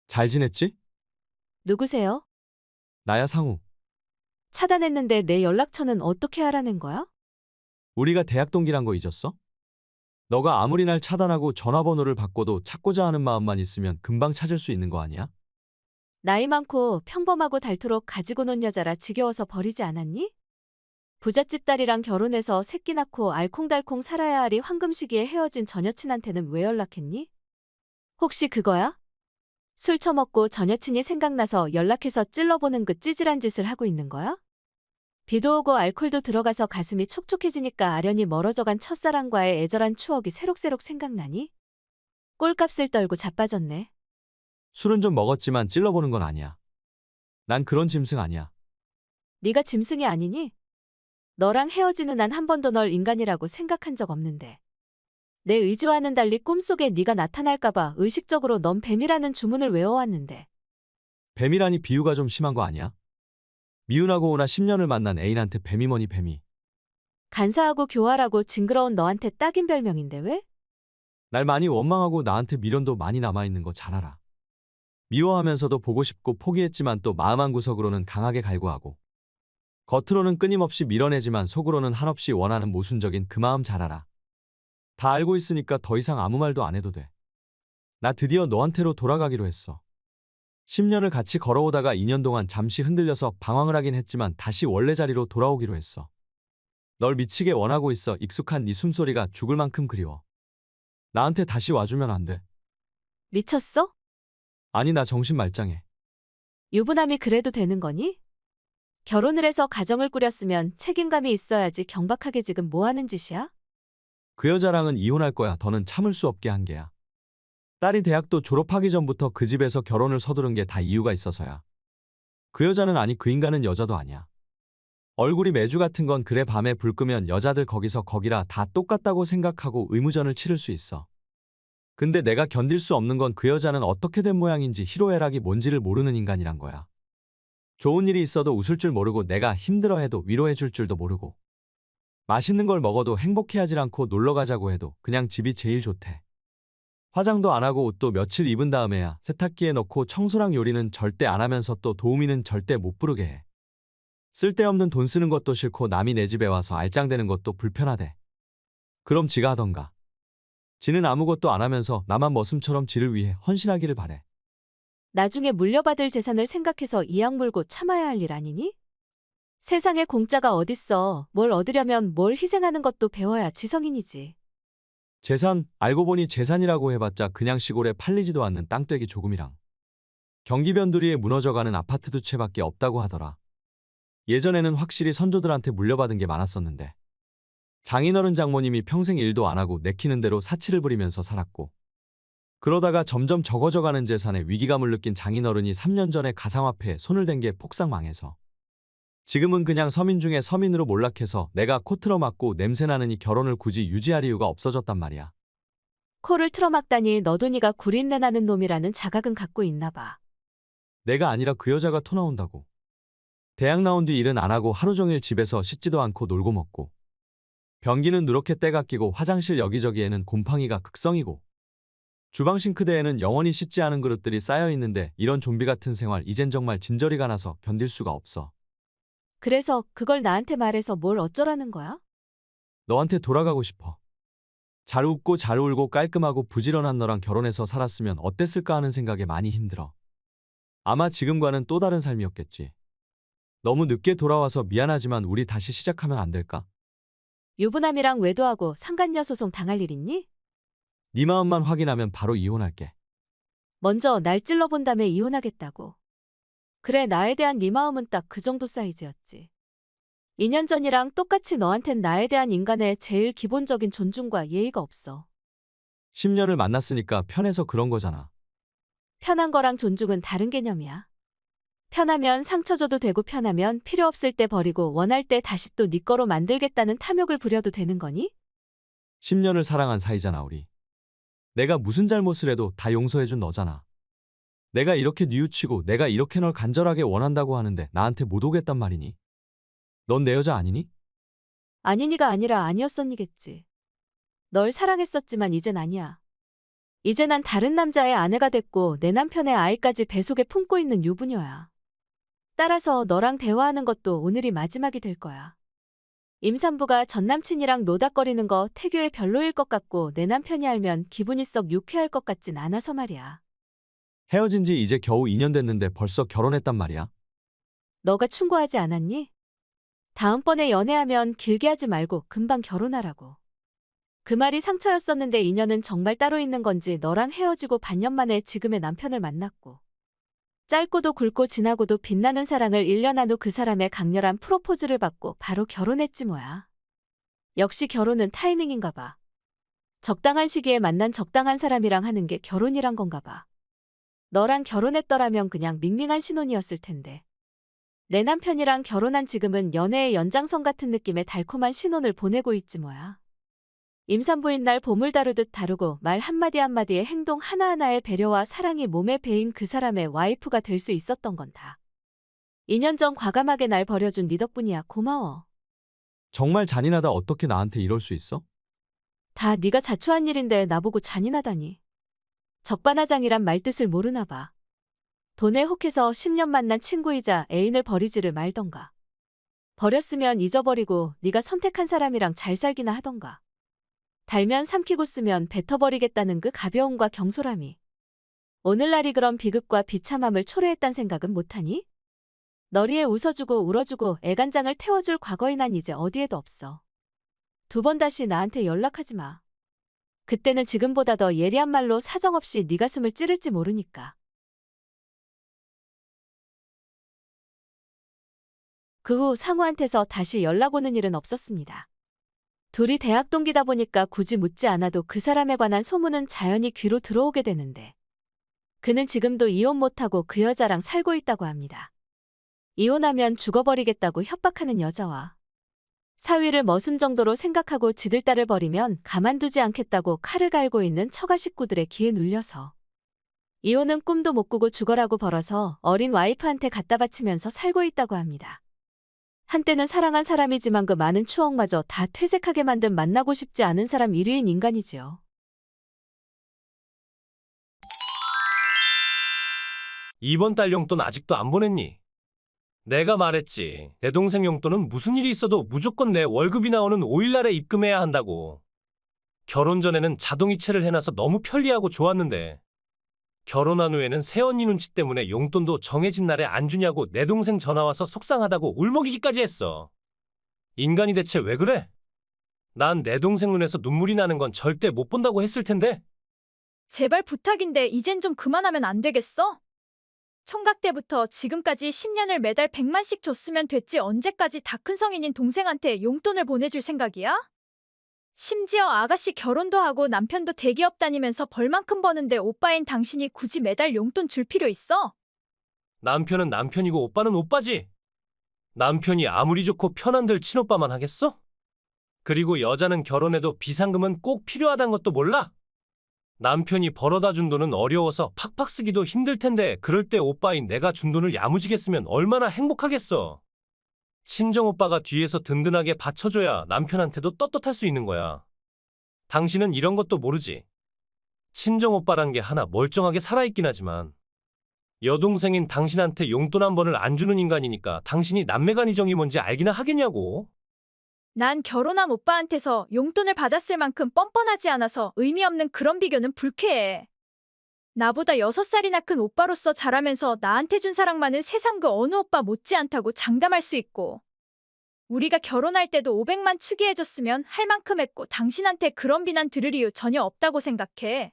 잘 지냈지?
누구세요?
나야 상우.
차단했는데 내 연락처는 어떻게 알아낸 거야?
우리가 대학 동기란 거 잊었어? 너가 아무리 날 차단하고 전화번호를 바꿔도 찾고자 하는 마음만 있으면 금방 찾을 수 있는 거 아니야?
나이 많고 평범하고 닳도록 가지고 논 여자라 지겨워서 버리지 않았니? 부잣집 딸이랑 결혼해서 새끼 낳고 알콩달콩 살아야 하리 황금 시기에 헤어진 전 여친한테는 왜 연락했니? 혹시 그거야? 술 처먹고 전 여친이 생각나서 연락해서 찔러보는 그 찌질한 짓을 하고 있는 거야? 비도 오고 알콜도 들어가서 가슴이 촉촉해지니까 아련히 멀어져간 첫사랑과의 애절한 추억이 새록새록 생각나니? 꼴값을 떨고 자빠졌네.
술은 좀 먹었지만 찔러보는 건 아니야. 난 그런 짐승 아니야.
네가 짐승이 아니니? 너랑 헤어진 후 난 한 번도 널 인간이라고 생각한 적 없는데. 내 의지와는 달리 꿈속에 네가 나타날까봐 의식적으로 넌 뱀이라는 주문을 외워왔는데.
뱀이라니 비유가 좀 심한 거 아니야? 미운하고 오나 10년을 만난 애인한테 뱀이 뭐니 뱀이.
간사하고 교활하고 징그러운 너한테 딱인 별명인데 왜?
날 많이 원망하고 나한테 미련도 많이 남아있는 거 잘 알아. 미워하면서도 보고 싶고 포기했지만 또 마음 한구석으로는 강하게 갈구하고 겉으로는 끊임없이 밀어내지만 속으로는 한없이 원하는 모순적인 그 마음 잘 알아. 다 알고 있으니까 더 이상 아무 말도 안 해도 돼. 나 드디어 너한테로 돌아가기로 했어. 10년을 같이 걸어오다가 2년 동안 잠시 흔들려서 방황을 하긴 했지만 다시 원래 자리로 돌아오기로 했어. 널 미치게 원하고 있어. 익숙한 네 숨소리가 죽을 만큼 그리워. 나한테 다시 와주면 안 돼.
미쳤어?
아니, 나 정신 말짱해.
유부남이 그래도 되는 거니? 결혼을 해서 가정을 꾸렸으면 책임감이 있어야지. 경박하게 지금 뭐 하는 짓이야?
그 여자랑은 이혼할 거야. 더는 참을 수 없게 한 게야. 딸이 대학도 졸업하기 전부터 그 집에서 결혼을 서두른 게 다 이유가 있어서야. 그 여자는 아니, 그 인간은 여자도 아니야. 얼굴이 매주 같은 건 그래. 밤에 불 끄면 여자들 거기서 거기라 다 똑같다고 생각하고 의무전을 치를 수 있어. 근데 내가 견딜 수 없는 건 그 여자는 어떻게 된 모양인지 희로애락이 뭔지를 모르는 인간이란 거야. 좋은 일이 있어도 웃을 줄 모르고 내가 힘들어해도 위로해 줄 줄도 모르고 맛있는 걸 먹어도 행복해하질 않고 놀러 가자고 해도 그냥 집이 제일 좋대. 화장도 안 하고 옷도 며칠 입은 다음에야 세탁기에 넣고 청소랑 요리는 절대 안 하면서 또 도우미는 절대 못 부르게 해. 쓸데없는 돈 쓰는 것도 싫고 남이 내 집에 와서 알짱대는 것도 불편하대. 그럼 지가 하던가. 지는 아무것도 안 하면서 나만 머슴처럼 지를 위해 헌신하기를 바래.
나중에 물려받을 재산을 생각해서 이악 물고 참아야 할 일 아니니? 세상에 공짜가 어딨어. 뭘 얻으려면 뭘 희생하는 것도 배워야 지성인이지.
재산, 알고 보니 재산이라고 해봤자 그냥 시골에 팔리지도 않는 땅떼기 조금이랑 경기 변두리에 무너져가는 아파트 두 채밖에 없다고 하더라. 예전에는 확실히 선조들한테 물려받은 게 많았었는데 장인어른 장모님이 평생 일도 안 하고 내키는 대로 사치를 부리면서 살았고 그러다가 점점 적어져가는 재산에 위기감을 느낀 장인어른이 3년 전에 가상화폐에 손을 댄 게 폭삭 망해서 지금은 그냥 서민 중에 서민으로 몰락해서 내가 코 틀어막고 냄새나는 이 결혼을 굳이 유지할 이유가 없어졌단 말이야.
코를 틀어막다니. 너도 네가 구린내 나는 놈이라는 자각은 갖고 있나 봐.
내가 아니라 그 여자가 토 나온다고. 대학 나온 뒤 일은 안 하고 하루 종일 집에서 씻지도 않고 놀고 먹고 변기는 누렇게 때가 끼고 화장실 여기저기에는 곰팡이가 극성이고 주방 싱크대에는 영원히 씻지 않은 그릇들이 쌓여 있는데 이런 좀비 같은 생활 이젠 정말 진저리가 나서 견딜 수가 없어.
그래서 그걸 나한테 말해서 뭘 어쩌라는 거야?
너한테 돌아가고 싶어. 잘 웃고 잘 울고 깔끔하고 부지런한 너랑 결혼해서 살았으면 어땠을까 하는 생각에 많이 힘들어. 아마 지금과는 또 다른 삶이었겠지. 너무 늦게 돌아와서 미안하지만 우리 다시 시작하면 안 될까?
유부남이랑 외도하고 상간녀 소송 당할 일 있니?
네 마음만 확인하면 바로 이혼할게.
먼저 날 찔러본 다음에 이혼하겠다고. 그래, 나에 대한 네 마음은 딱 그 정도 사이즈였지. 2년 전이랑 똑같이 너한텐 나에 대한 인간의 제일 기본적인 존중과 예의가 없어.
10년을 만났으니까 편해서 그런 거잖아.
편한 거랑 존중은 다른 개념이야. 편하면 상처 줘도 되고 편하면 필요 없을 때 버리고 원할 때 다시 또 네 거로 만들겠다는 탐욕을 부려도 되는 거니?
10년을 사랑한 사이잖아, 우리. 내가 무슨 잘못을 해도 다 용서해준 너잖아. 내가 이렇게 뉘우치고 내가 이렇게 널 간절하게 원한다고 하는데 나한테 못 오겠단 말이니? 넌 내 여자 아니니?
아니니가 아니라 아니었었니겠지. 널 사랑했었지만 이젠 아니야. 이제 난 다른 남자의 아내가 됐고 내 남편의 아이까지 뱃속에 품고 있는 유부녀야. 따라서 너랑 대화하는 것도 오늘이 마지막이 될 거야. 임산부가 전 남친이랑 노닥거리는 거 태교에 별로일 것 같고 내 남편이 알면 기분이 썩 유쾌할 것 같진 않아서 말이야.
헤어진 지 이제 겨우 2년 됐는데 벌써 결혼했단 말이야?
너가 충고하지 않았니? 다음번에 연애하면 길게 하지 말고 금방 결혼하라고. 그 말이 상처였었는데 인연은 정말 따로 있는 건지 너랑 헤어지고 반년 만에 지금의 남편을 만났고 짧고도 굵고 진하고도 빛나는 사랑을 1년 한 후 그 사람의 강렬한 프로포즈를 받고 바로 결혼했지 뭐야. 역시 결혼은 타이밍인가 봐. 적당한 시기에 만난 적당한 사람이랑 하는 게 결혼이란 건가 봐. 너랑 결혼했더라면 그냥 밍밍한 신혼이었을 텐데. 내 남편이랑 결혼한 지금은 연애의 연장선 같은 느낌의 달콤한 신혼을 보내고 있지 뭐야. 임산부인 날 보물 다루듯 다루고 말 한마디 한마디의 행동 하나하나의 배려와 사랑이 몸에 배인 그 사람의 와이프가 될 수 있었던 건 다 2년 전 과감하게 날 버려준 네 덕분이야. 고마워.
정말 잔인하다. 어떻게 나한테 이럴 수 있어?
다 네가 자초한 일인데 나보고 잔인하다니. 적반하장이란 말뜻을 모르나 봐. 돈에 혹해서 10년 만난 친구이자 애인을 버리지를 말던가. 버렸으면 잊어버리고 네가 선택한 사람이랑 잘 살기나 하던가. 달면 삼키고 쓰면 뱉어버리겠다는 그 가벼움과 경솔함이 오늘날이 그런 비극과 비참함을 초래했단 생각은 못하니? 너리에 웃어주고 울어주고 애간장을 태워줄 과거의 난 이제 어디에도 없어. 2번 다시 나한테 연락하지 마. 그때는 지금보다 더 예리한 말로 사정없이 네 가슴을 찌를지 모르니까. 그 후 상우한테서 다시 연락 오는 일은 없었습니다. 둘이 대학 동기다 보니까 굳이 묻지 않아도 그 사람에 관한 소문은 자연히 귀로 들어오게 되는데 그는 지금도 이혼 못하고 그 여자랑 살고 있다고 합니다. 이혼하면 죽어버리겠다고 협박하는 여자와 사위를 머슴 정도로 생각하고 지들 딸을 버리면 가만두지 않겠다고 칼을 갈고 있는 처가 식구들의 기에 눌려서 이혼은 꿈도 못 꾸고 죽어라고 벌어서 어린 와이프한테 갖다 바치면서 살고 있다고 합니다. 한때는 사랑한 사람이지만 그 많은 추억마저 다 퇴색하게 만든 만나고 싶지 않은 사람 1위인 인간이지요.
이번 달 용돈 아직도 안 보냈니? 내가 말했지. 내 동생 용돈은 무슨 일이 있어도 무조건 내 월급이 나오는 5일날에 입금해야 한다고. 결혼 전에는 자동이체를 해놔서 너무 편리하고 좋았는데 결혼한 후에는 새언니 눈치 때문에 용돈도 정해진 날에 안 주냐고 내 동생 전화와서 속상하다고 울먹이기까지 했어. 인간이 대체 왜 그래? 난 내 동생 눈에서 눈물이 나는 건 절대 못 본다고 했을 텐데.
제발 부탁인데 이젠 좀 그만하면 안 되겠어? 총각 때부터 지금까지 10년을 매달 100만씩 줬으면 됐지 언제까지 다 큰 성인인 동생한테 용돈을 보내줄 생각이야? 심지어 아가씨 결혼도 하고 남편도 대기업 다니면서 벌만큼 버는데 오빠인 당신이 굳이 매달 용돈 줄 필요 있어?
남편은 남편이고 오빠는 오빠지. 남편이 아무리 좋고 편한들 친오빠만 하겠어? 그리고 여자는 결혼해도 비상금은 꼭 필요하단 것도 몰라? 남편이 벌어다 준 돈은 어려워서 팍팍 쓰기도 힘들 텐데 그럴 때 오빠인 내가 준 돈을 야무지게 쓰면 얼마나 행복하겠어. 친정오빠가 뒤에서 든든하게 받쳐줘야 남편한테도 떳떳할 수 있는 거야. 당신은 이런 것도 모르지. 친정오빠란 게 하나 멀쩡하게 살아있긴 하지만 여동생인 당신한테 용돈 한 번을 안 주는 인간이니까 당신이 남매간 이정이 뭔지 알기나 하겠냐고.
난 결혼한 오빠한테서 용돈을 받았을 만큼 뻔뻔하지 않아서 의미 없는 그런 비교는 불쾌해. 나보다 6살이나 큰 오빠로서 자라면서 나한테 준 사랑만은 세상 그 어느 오빠 못지않다고 장담할 수 있고 우리가 결혼할 때도 500만 축의해줬으면 할 만큼 했고 당신한테 그런 비난 들을 이유 전혀 없다고 생각해.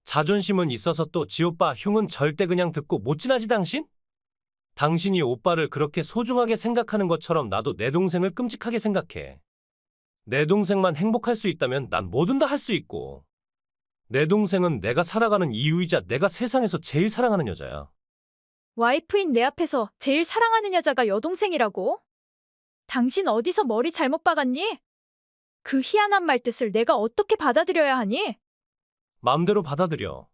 자존심은 있어서 또 지오빠 흉은 절대 그냥 듣고 못 지나지 당신? 당신이 오빠를 그렇게 소중하게 생각하는 것처럼 나도 내 동생을 끔찍하게 생각해. 내 동생만 행복할 수 있다면 난 뭐든 다 할 수 있고 내 동생은 내가 살아가는 이유이자 내가 세상에서 제일 사랑하는 여자야.
와이프인 내 앞에서 제일 사랑하는 여자가 여동생이라고? 당신 어디서 머리 잘못 박았니? 그 희한한 말뜻을 내가 어떻게 받아들여야 하니?
맘대로 받아들여.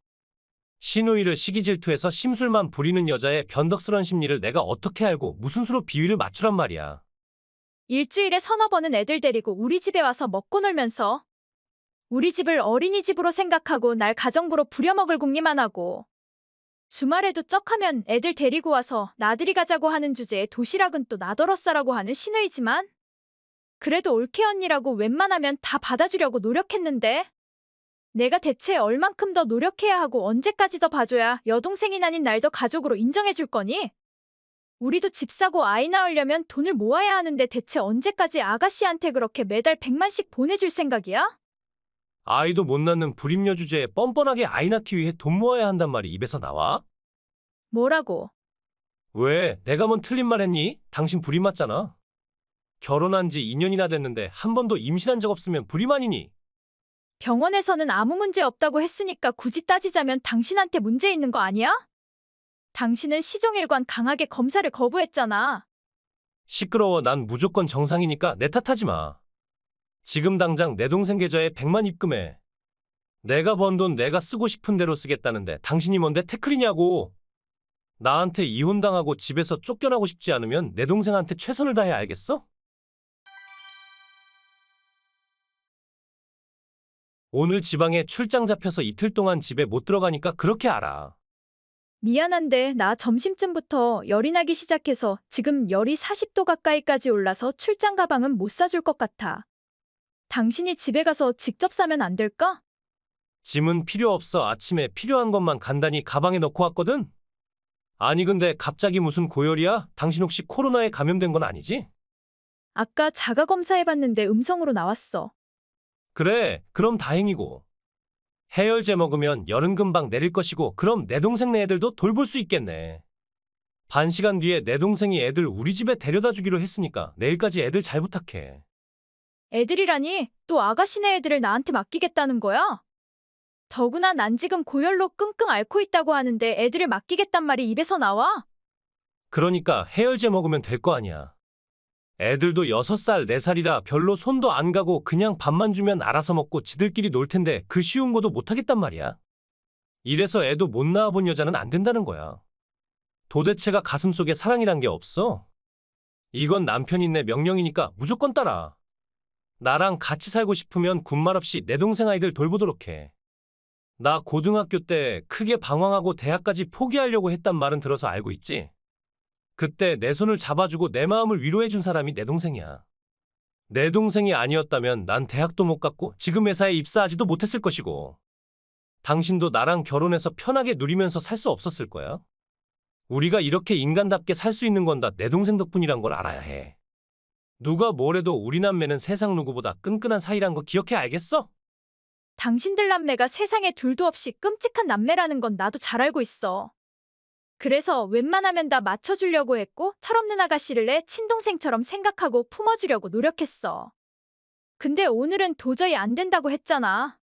신우이를 시기 질투해서 심술만 부리는 여자의 변덕스런 심리를 내가 어떻게 알고 무슨 수로 비위를 맞추란 말이야.
일주일에 서너 번은 애들 데리고 우리 집에 와서 먹고 놀면서 우리 집을 어린이집으로 생각하고 날 가정부로 부려먹을 궁리만 하고 주말에도 쩍하면 애들 데리고 와서 나들이 가자고 하는 주제에 도시락은 또 나더러 싸라고 하는 신우이지만 그래도 올케 언니라고 웬만하면 다 받아주려고 노력했는데 내가 대체 얼만큼 더 노력해야 하고 언제까지 더 봐줘야 여동생이 아닌 날 더 가족으로 인정해줄 거니? 우리도 집 사고 아이 낳으려면 돈을 모아야 하는데 대체 언제까지 아가씨한테 그렇게 매달 100만씩 보내줄 생각이야?
아이도 못 낳는 불임녀 주제에 뻔뻔하게 아이 낳기 위해 돈 모아야 한단 말이 입에서 나와?
뭐라고?
왜? 내가 뭔 틀린 말 했니? 당신 불임 맞잖아. 결혼한 지 2년이나 됐는데 한 번도 임신한 적 없으면 불임 아니니?
병원에서는 아무 문제 없다고 했으니까 굳이 따지자면 당신한테 문제 있는 거 아니야? 당신은 시종일관 강하게 검사를 거부했잖아.
시끄러워. 난 무조건 정상이니까 내 탓하지 마. 지금 당장 내 동생 계좌에 100만 입금해. 내가 번 돈 내가 쓰고 싶은 대로 쓰겠다는데 당신이 뭔데 태클이냐고. 나한테 이혼당하고 집에서 쫓겨나고 싶지 않으면 내 동생한테 최선을 다해 알겠어? 오늘 지방에 출장 잡혀서 이틀 동안 집에 못 들어가니까 그렇게 알아.
미안한데 나 점심쯤부터 열이 나기 시작해서 지금 열이 40도 가까이까지 올라서 출장 가방은 못 사줄 것 같아. 당신이 집에 가서 직접 사면 안 될까?
짐은 필요 없어. 아침에 필요한 것만 간단히 가방에 넣고 왔거든? 아니 근데 갑자기 무슨 고열이야? 당신 혹시 코로나에 감염된 건 아니지?
아까 자가 검사해봤는데 음성으로 나왔어.
그래, 그럼 다행이고. 해열제 먹으면 열은 금방 내릴 것이고 그럼 내 동생네 애들도 돌볼 수 있겠네. 반 시간 뒤에 내 동생이 애들 우리 집에 데려다 주기로 했으니까 내일까지 애들 잘 부탁해.
애들이라니 또 아가씨네 애들을 나한테 맡기겠다는 거야? 더구나 난 지금 고열로 끙끙 앓고 있다고 하는데 애들을 맡기겠단 말이 입에서 나와?
그러니까 해열제 먹으면 될 거 아니야. 애들도 6살, 4살이라 별로 손도 안 가고 그냥 밥만 주면 알아서 먹고 지들끼리 놀 텐데 그 쉬운 거도 못하겠단 말이야. 이래서 애도 못 낳아본 여자는 안 된다는 거야. 도대체가 가슴속에 사랑이란 게 없어. 이건 남편 있네 명령이니까 무조건 따라. 나랑 같이 살고 싶으면 군말 없이 내 동생 아이들 돌보도록 해. 나 고등학교 때 크게 방황하고 대학까지 포기하려고 했단 말은 들어서 알고 있지? 그때 내 손을 잡아주고 내 마음을 위로해준 사람이 내 동생이야. 내 동생이 아니었다면 난 대학도 못 갔고 지금 회사에 입사하지도 못했을 것이고 당신도 나랑 결혼해서 편하게 누리면서 살 수 없었을 거야. 우리가 이렇게 인간답게 살 수 있는 건 다 내 동생 덕분이란 걸 알아야 해. 누가 뭐래도 우리 남매는 세상 누구보다 끈끈한 사이란 거 기억해 알겠어?
당신들 남매가 세상에 둘도 없이 끔찍한 남매라는 건 나도 잘 알고 있어. 그래서 웬만하면 다 맞춰주려고 했고 철없는 아가씨를 내 친동생처럼 생각하고 품어주려고 노력했어. 근데 오늘은 도저히 안 된다고 했잖아.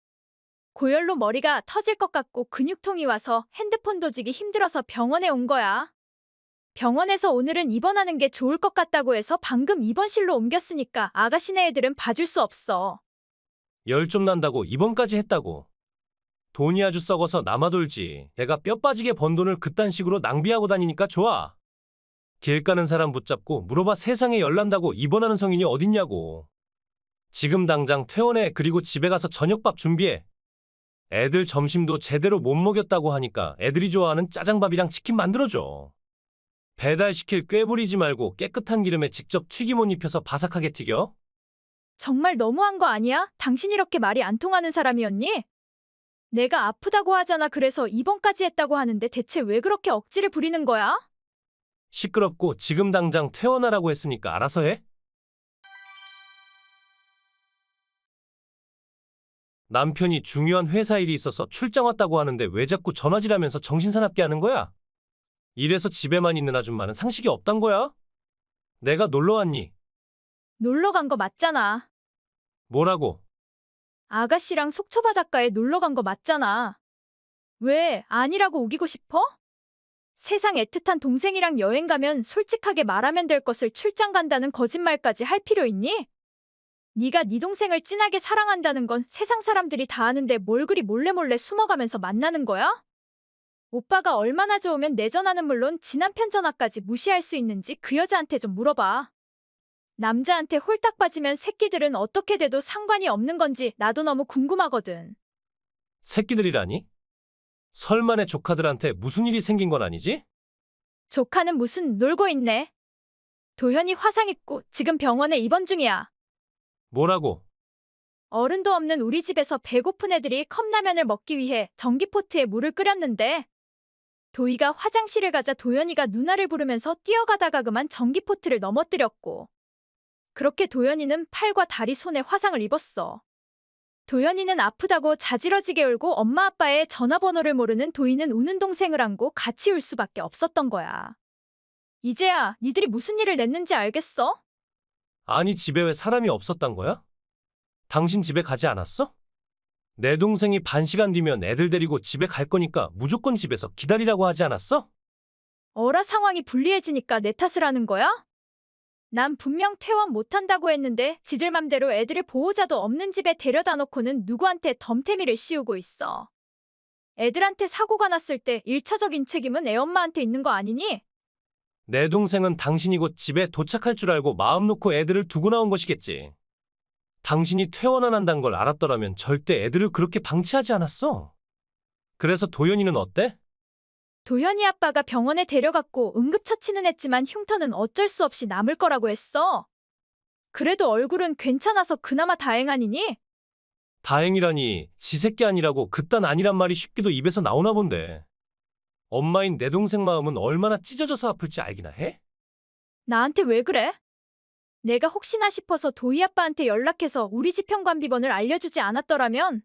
고열로 머리가 터질 것 같고 근육통이 와서 핸드폰 도지기 힘들어서 병원에 온 거야. 병원에서 오늘은 입원하는 게 좋을 것 같다고 해서 방금 입원실로 옮겼으니까 아가씨네 애들은 봐줄 수 없어.
열 좀 난다고 입원까지 했다고. 돈이 아주 썩어서 남아돌지. 내가 뼈 빠지게 번 돈을 그딴 식으로 낭비하고 다니니까 좋아. 길 가는 사람 붙잡고 물어봐 세상에 열 난다고 입원하는 성인이 어딨냐고. 지금 당장 퇴원해. 그리고 집에 가서 저녁밥 준비해. 애들 점심도 제대로 못 먹였다고 하니까 애들이 좋아하는 짜장밥이랑 치킨 만들어줘. 배달시킬 꾀부리지 말고 깨끗한 기름에 직접 튀김옷 입혀서 바삭하게 튀겨.
정말 너무한 거 아니야? 당신 이렇게 말이 안 통하는 사람이었니? 내가 아프다고 하잖아. 그래서 입원까지 했다고 하는데 대체 왜 그렇게 억지를 부리는 거야?
시끄럽고 지금 당장 퇴원하라고 했으니까 알아서 해. 남편이 중요한 회사 일이 있어서 출장 왔다고 하는데 왜 자꾸 전화질하면서 정신사납게 하는 거야? 이래서 집에만 있는 아줌마는 상식이 없단 거야? 내가 놀러 왔니?
놀러 간 거 맞잖아.
뭐라고?
아가씨랑 속초 바닷가에 놀러 간 거 맞잖아. 왜 아니라고 우기고 싶어? 세상 애틋한 동생이랑 여행 가면 솔직하게 말하면 될 것을 출장 간다는 거짓말까지 할 필요 있니? 네가 네 동생을 진하게 사랑한다는 건 세상 사람들이 다 아는데 뭘 그리 몰래몰래 숨어가면서 만나는 거야? 오빠가 얼마나 좋으면 내 전화는 물론 지 남편 전화까지 무시할 수 있는지 그 여자한테 좀 물어봐. 남자한테 홀딱 빠지면 새끼들은 어떻게 돼도 상관이 없는 건지 나도 너무 궁금하거든.
새끼들이라니? 설마 내 조카들한테 무슨 일이 생긴 건 아니지?
조카는 무슨 놀고 있네. 도현이 화상 입고 지금 병원에 입원 중이야.
뭐라고?
어른도 없는 우리 집에서 배고픈 애들이 컵라면을 먹기 위해 전기포트에 물을 끓였는데 도희가 화장실을 가자 도현이가 누나를 부르면서 뛰어가다가 그만 전기포트를 넘어뜨렸고 그렇게 도현이는 팔과 다리 손에 화상을 입었어. 도현이는 아프다고 자지러지게 울고 엄마 아빠의 전화번호를 모르는 도희는 우는 동생을 안고 같이 울 수밖에 없었던 거야. 이제야 니들이 무슨 일을 냈는지 알겠어?
아니 집에 왜 사람이 없었단 거야? 당신 집에 가지 않았어? 내 동생이 반 시간 뒤면 애들 데리고 집에 갈 거니까 무조건 집에서 기다리라고 하지 않았어?
어라 상황이 불리해지니까 내 탓을 하는 거야? 난 분명 퇴원 못한다고 했는데 지들 맘대로 애들을 보호자도 없는 집에 데려다 놓고는 누구한테 덤태미를 씌우고 있어. 애들한테 사고가 났을 때 1차적인 책임은 애엄마한테 있는 거 아니니?
내 동생은 당신이 곧 집에 도착할 줄 알고 마음 놓고 애들을 두고 나온 것이겠지. 당신이 퇴원 안 한다는 걸 알았더라면 절대 애들을 그렇게 방치하지 않았어. 그래서 도현이는 어때?
도현이 아빠가 병원에 데려갔고 응급처치는 했지만 흉터는 어쩔 수 없이 남을 거라고 했어. 그래도 얼굴은 괜찮아서 그나마 다행아니니?
다행이라니 지 새끼 아니라고 그딴 아니란 말이 쉽게도 입에서 나오나 본데. 엄마인 내 동생 마음은 얼마나 찢어져서 아플지 알기나 해?
나한테 왜 그래? 내가 혹시나 싶어서 도희 아빠한테 연락해서 우리 집 현관 비번을 알려주지 않았더라면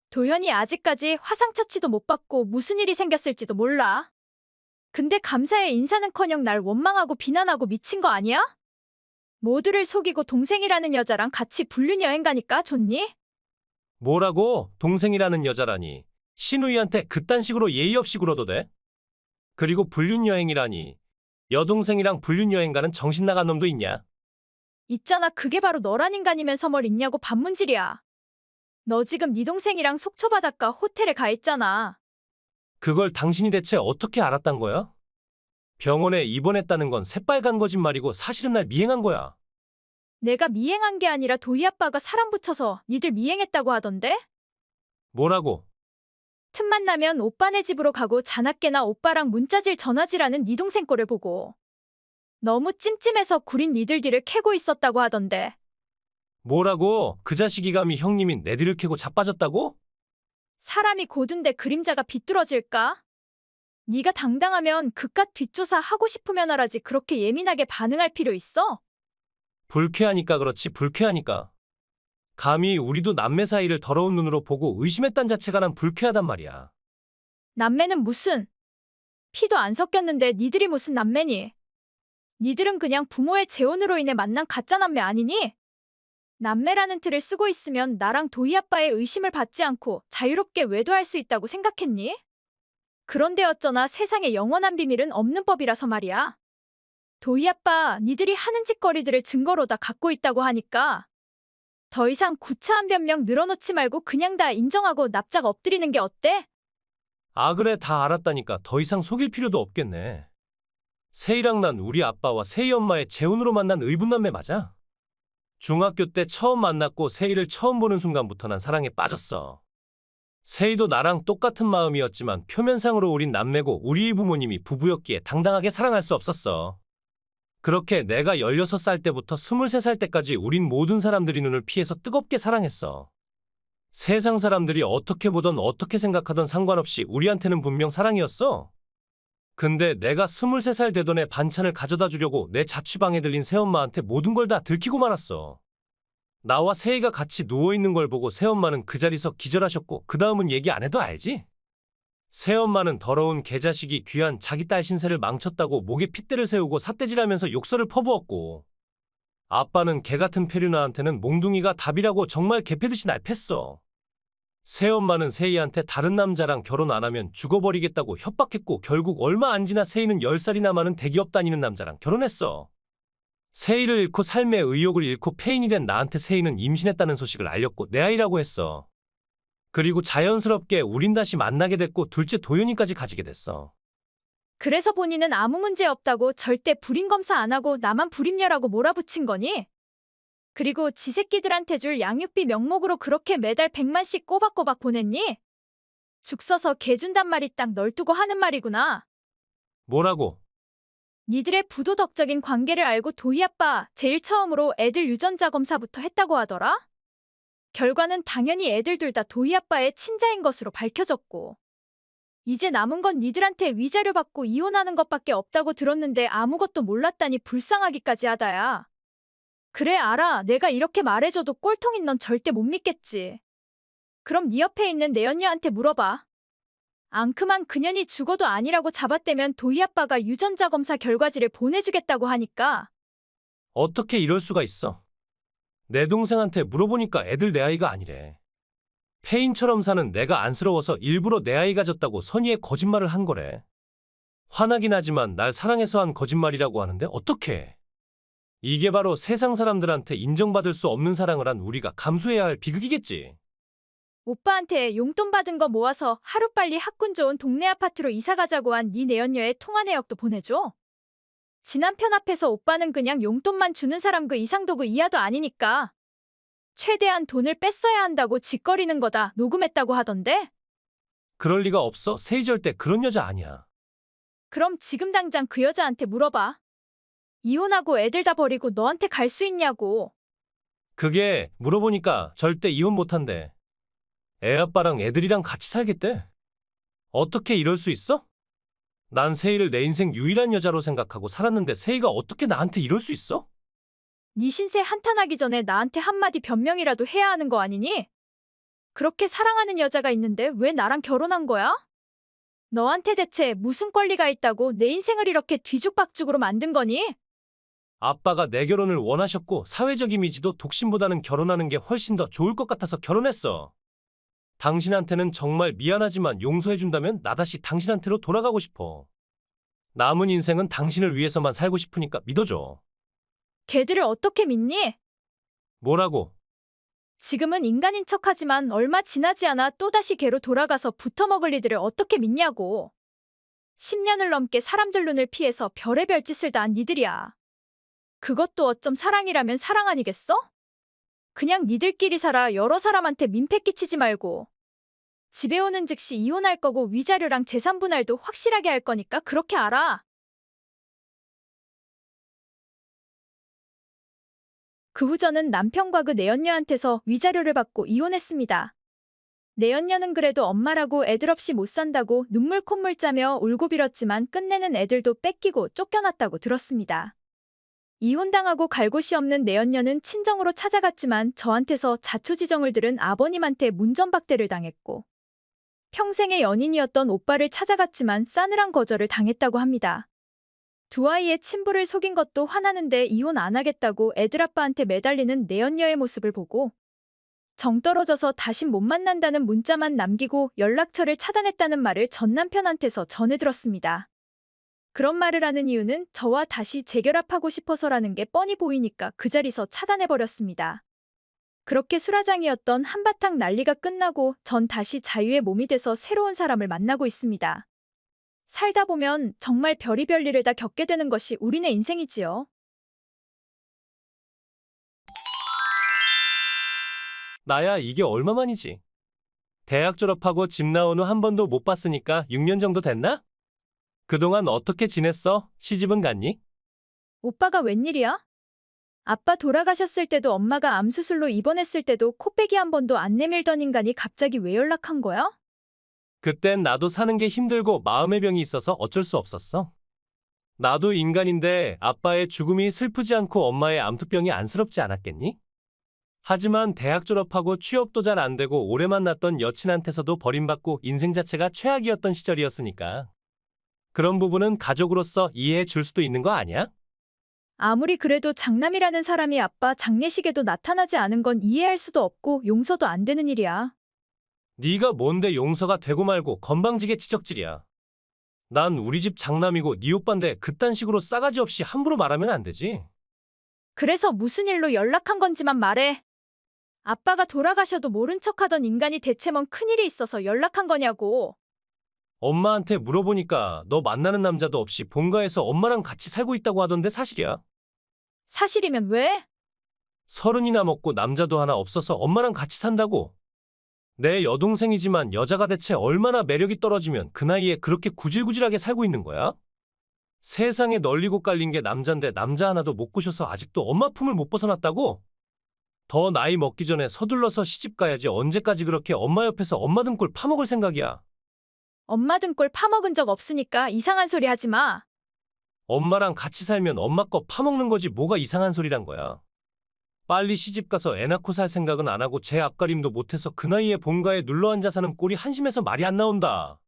도현이 아직까지 화상처치도 못 받고 무슨 일이 생겼을지도 몰라. 근데 감사의 인사는커녕 날 원망하고 비난하고 미친 거 아니야? 모두를 속이고 동생이라는 여자랑 같이 불륜 여행 가니까 좋니?
뭐라고? 동생이라는 여자라니. 신우이한테 그딴 식으로 예의 없이 굴어도 돼? 그리고 불륜 여행이라니. 여동생이랑 불륜 여행 가는 정신 나간 놈도 있냐?
있잖아, 그게 바로 너란 인간이면서 뭘 있냐고 반문질이야. 너 지금 네 동생이랑 속초바닷가 호텔에 가 있잖아.
그걸 당신이 대체 어떻게 알았단 거야? 병원에 입원했다는 건 새빨간 거짓말이고 사실은 날 미행한 거야.
내가 미행한 게 아니라 도희 아빠가 사람 붙여서 니들 미행했다고 하던데?
뭐라고?
틈만 나면 오빠네 집으로 가고 자나깨나 오빠랑 문자질 전화질하는 네 동생 꼴을 보고 너무 찜찜해서 구린 니들 뒤를 캐고 있었다고 하던데.
뭐라고? 그 자식이 감히 형님인 내 뒤를 캐고 자빠졌다고?
사람이 고든데 그림자가 비뚤어질까? 네가 당당하면 그깟 뒷조사 하고 싶으면 하라지 그렇게 예민하게 반응할 필요 있어?
불쾌하니까 그렇지, 불쾌하니까. 감히 우리도 남매 사이를 더러운 눈으로 보고 의심했단 자체가 난 불쾌하단 말이야.
남매는 무슨? 피도 안 섞였는데 니들이 무슨 남매니? 니들은 그냥 부모의 재혼으로 인해 만난 가짜 남매 아니니? 남매라는 틀을 쓰고 있으면 나랑 도희 아빠의 의심을 받지 않고 자유롭게 외도할 수 있다고 생각했니? 그런데 어쩌나 세상에 영원한 비밀은 없는 법이라서 말이야. 도희 아빠, 니들이 하는 짓거리들을 증거로 다 갖고 있다고 하니까 더 이상 구차한 변명 늘어놓지 말고 그냥 다 인정하고 납작 엎드리는 게 어때?
아, 그래, 다 알았다니까 더 이상 속일 필요도 없겠네. 세희랑 난 우리 아빠와 세희 엄마의 재혼으로 만난 의붓남매 맞아? 중학교 때 처음 만났고 세희를 처음 보는 순간부터 난 사랑에 빠졌어. 세희도 나랑 똑같은 마음이었지만 표면상으로 우린 남매고 우리 부모님이 부부였기에 당당하게 사랑할 수 없었어. 그렇게 내가 16살 때부터 23살 때까지 우린 모든 사람들이 눈을 피해서 뜨겁게 사랑했어. 세상 사람들이 어떻게 보던 어떻게 생각하던 상관없이 우리한테는 분명 사랑이었어. 근데 내가 23살 되던 애 반찬을 가져다 주려고 내 자취방에 들린 새엄마한테 모든 걸 다 들키고 말았어. 나와 세희가 같이 누워있는 걸 보고 새엄마는 그 자리서 기절하셨고 그 다음은 얘기 안 해도 알지? 새엄마는 더러운 개자식이 귀한 자기 딸 신세를 망쳤다고 목에 핏대를 세우고 삿대질하면서 욕설을 퍼부었고 아빠는 개같은 페류나한테는 몽둥이가 답이라고 정말 개패듯이 날 팼어. 새엄마는 세희한테 다른 남자랑 결혼 안 하면 죽어버리겠다고 협박했고 결국 얼마 안 지나 세희는 10살이나 많은 대기업 다니는 남자랑 결혼했어. 세희를 잃고 삶의 의욕을 잃고 폐인이 된 나한테 세희는 임신했다는 소식을 알렸고 내 아이라고 했어. 그리고 자연스럽게 우린 다시 만나게 됐고 둘째 도윤이까지 가지게 됐어.
그래서 본인은 아무 문제 없다고 절대 불임 검사 안 하고 나만 불임녀라고 몰아붙인 거니? 그리고 지 새끼들한테 줄 양육비 명목으로 그렇게 매달 100만씩 꼬박꼬박 보냈니? 죽 써서 개 준단 말이 딱 널 두고 하는 말이구나.
뭐라고?
니들의 부도덕적인 관계를 알고 도희 아빠 제일 처음으로 애들 유전자 검사부터 했다고 하더라? 결과는 당연히 애들 둘 다 도희 아빠의 친자인 것으로 밝혀졌고 이제 남은 건 니들한테 위자료 받고 이혼하는 것밖에 없다고 들었는데 아무것도 몰랐다니 불쌍하기까지 하다야. 그래, 알아. 내가 이렇게 말해줘도 꼴통인 넌 절대 못 믿겠지. 그럼 네 옆에 있는 내연녀한테 물어봐. 앙큼한 그년이 죽어도 아니라고 잡아떼면 도희 아빠가 유전자 검사 결과지를 보내주겠다고 하니까.
어떻게 이럴 수가 있어? 내 동생한테 물어보니까 애들 내 아이가 아니래. 폐인처럼 사는 내가 안쓰러워서 일부러 내 아이 가졌다고 선의의 거짓말을 한 거래. 화나긴 하지만 날 사랑해서 한 거짓말이라고 하는데 어떡해. 이게 바로 세상 사람들한테 인정받을 수 없는 사랑을 한 우리가 감수해야 할 비극이겠지.
오빠한테 용돈 받은 거 모아서 하루빨리 학군 좋은 동네 아파트로 이사 가자고 한 네 내연녀의 통화 내역도 보내줘. 지 남편 앞에서 오빠는 그냥 용돈만 주는 사람 그 이상도 그 이하도 아니니까. 최대한 돈을 뺐어야 한다고 짓거리는 거다 녹음했다고 하던데?
그럴 리가 없어. 세희 절대 그런 여자 아니야.
그럼 지금 당장 그 여자한테 물어봐. 이혼하고 애들 다 버리고 너한테 갈 수 있냐고.
그게 물어보니까 절대 이혼 못한대. 애 아빠랑 애들이랑 같이 살겠대. 어떻게 이럴 수 있어? 난 세희를 내 인생 유일한 여자로 생각하고 살았는데 세희가 어떻게 나한테 이럴 수 있어?
네 신세 한탄하기 전에 나한테 한마디 변명이라도 해야 하는 거 아니니? 그렇게 사랑하는 여자가 있는데 왜 나랑 결혼한 거야? 너한테 대체 무슨 권리가 있다고 내 인생을 이렇게 뒤죽박죽으로 만든 거니?
아빠가 내 결혼을 원하셨고 사회적 이미지도 독신보다는 결혼하는 게 훨씬 더 좋을 것 같아서 결혼했어. 당신한테는 정말 미안하지만 용서해준다면 나 다시 당신한테로 돌아가고 싶어. 남은 인생은 당신을 위해서만 살고 싶으니까 믿어줘.
걔들을 어떻게 믿니?
뭐라고?
지금은 인간인 척하지만 얼마 지나지 않아 또다시 걔로 돌아가서 붙어먹을 이들을 어떻게 믿냐고. 10년을 넘게 사람들 눈을 피해서 별의별 짓을 다 한 니들이야. 그것도 어쩜 사랑이라면 사랑 아니겠어? 그냥 니들끼리 살아 여러 사람한테 민폐 끼치지 말고. 집에 오는 즉시 이혼할 거고 위자료랑 재산 분할도 확실하게 할 거니까 그렇게 알아. 그 후 저는 남편과 그 내연녀한테서 위자료를 받고 이혼했습니다. 내연녀는 그래도 엄마라고 애들 없이 못 산다고 눈물 콧물 짜며 울고 빌었지만 끝내는 애들도 뺏기고 쫓겨났다고 들었습니다. 이혼당하고 갈 곳이 없는 내연녀는 친정으로 찾아갔지만 저한테서 자초지정을 들은 아버님한테 문전박대를 당했고 평생의 연인이었던 오빠를 찾아갔지만 싸늘한 거절을 당했다고 합니다. 두 아이의 친부를 속인 것도 화나는데 이혼 안 하겠다고 애들 아빠한테 매달리는 내연녀의 모습을 보고 정 떨어져서 다신 못 만난다는 문자만 남기고 연락처를 차단했다는 말을 전 남편한테서 전해 들었습니다. 그런 말을 하는 이유는 저와 다시 재결합하고 싶어서라는 게 뻔히 보이니까 그 자리서 차단해버렸습니다. 그렇게 수라장이었던 한바탕 난리가 끝나고 전 다시 자유의 몸이 돼서 새로운 사람을 만나고 있습니다. 살다 보면 정말 별의별 일을 다 겪게 되는 것이 우리네 인생이지요.
나야 이게 얼마만이지? 대학 졸업하고 집 나온 후 한 번도 못 봤으니까 6년 정도 됐나? 그동안 어떻게 지냈어? 시집은 갔니?
오빠가 웬일이야? 아빠 돌아가셨을 때도 엄마가 암수술로 입원했을 때도 코빼기 한 번도 안 내밀던 인간이 갑자기 왜 연락한 거야?
그땐 나도 사는 게 힘들고 마음의 병이 있어서 어쩔 수 없었어. 나도 인간인데 아빠의 죽음이 슬프지 않고 엄마의 암투병이 안쓰럽지 않았겠니? 하지만 대학 졸업하고 취업도 잘 안 되고 오래 만났던 여친한테서도 버림받고 인생 자체가 최악이었던 시절이었으니까. 그런 부분은 가족으로서 이해해 줄 수도 있는 거 아니야?
아무리 그래도 장남이라는 사람이 아빠 장례식에도 나타나지 않은 건 이해할 수도 없고 용서도 안 되는 일이야.
네가 뭔데 용서가 되고 말고 건방지게 지적질이야. 난 우리 집 장남이고 네 오빠인데 그딴 식으로 싸가지 없이 함부로 말하면 안 되지.
그래서 무슨 일로 연락한 건지만 말해. 아빠가 돌아가셔도 모른 척하던 인간이 대체 뭔 큰일이 있어서 연락한 거냐고.
엄마한테 물어보니까 너 만나는 남자도 없이 본가에서 엄마랑 같이 살고 있다고 하던데 사실이야?
사실이면 왜?
30이나 먹고 남자도 하나 없어서 엄마랑 같이 산다고? 내 여동생이지만 여자가 대체 얼마나 매력이 떨어지면 그 나이에 그렇게 구질구질하게 살고 있는 거야? 세상에 널리고 깔린 게 남잔데 남자 하나도 못 꼬셔서 아직도 엄마 품을 못 벗어났다고? 더 나이 먹기 전에 서둘러서 시집 가야지 언제까지 그렇게 엄마 옆에서 엄마 등골 파먹을 생각이야.
엄마 등골 파먹은 적 없으니까 이상한 소리 하지 마.
엄마랑 같이 살면 엄마 거 파먹는 거지 뭐가 이상한 소리란 거야. 빨리 시집 가서 애 낳고 살 생각은 안 하고 제 앞가림도 못해서 그 나이에 본가에 눌러앉아 사는 꼴이 한심해서 말이 안 나온다.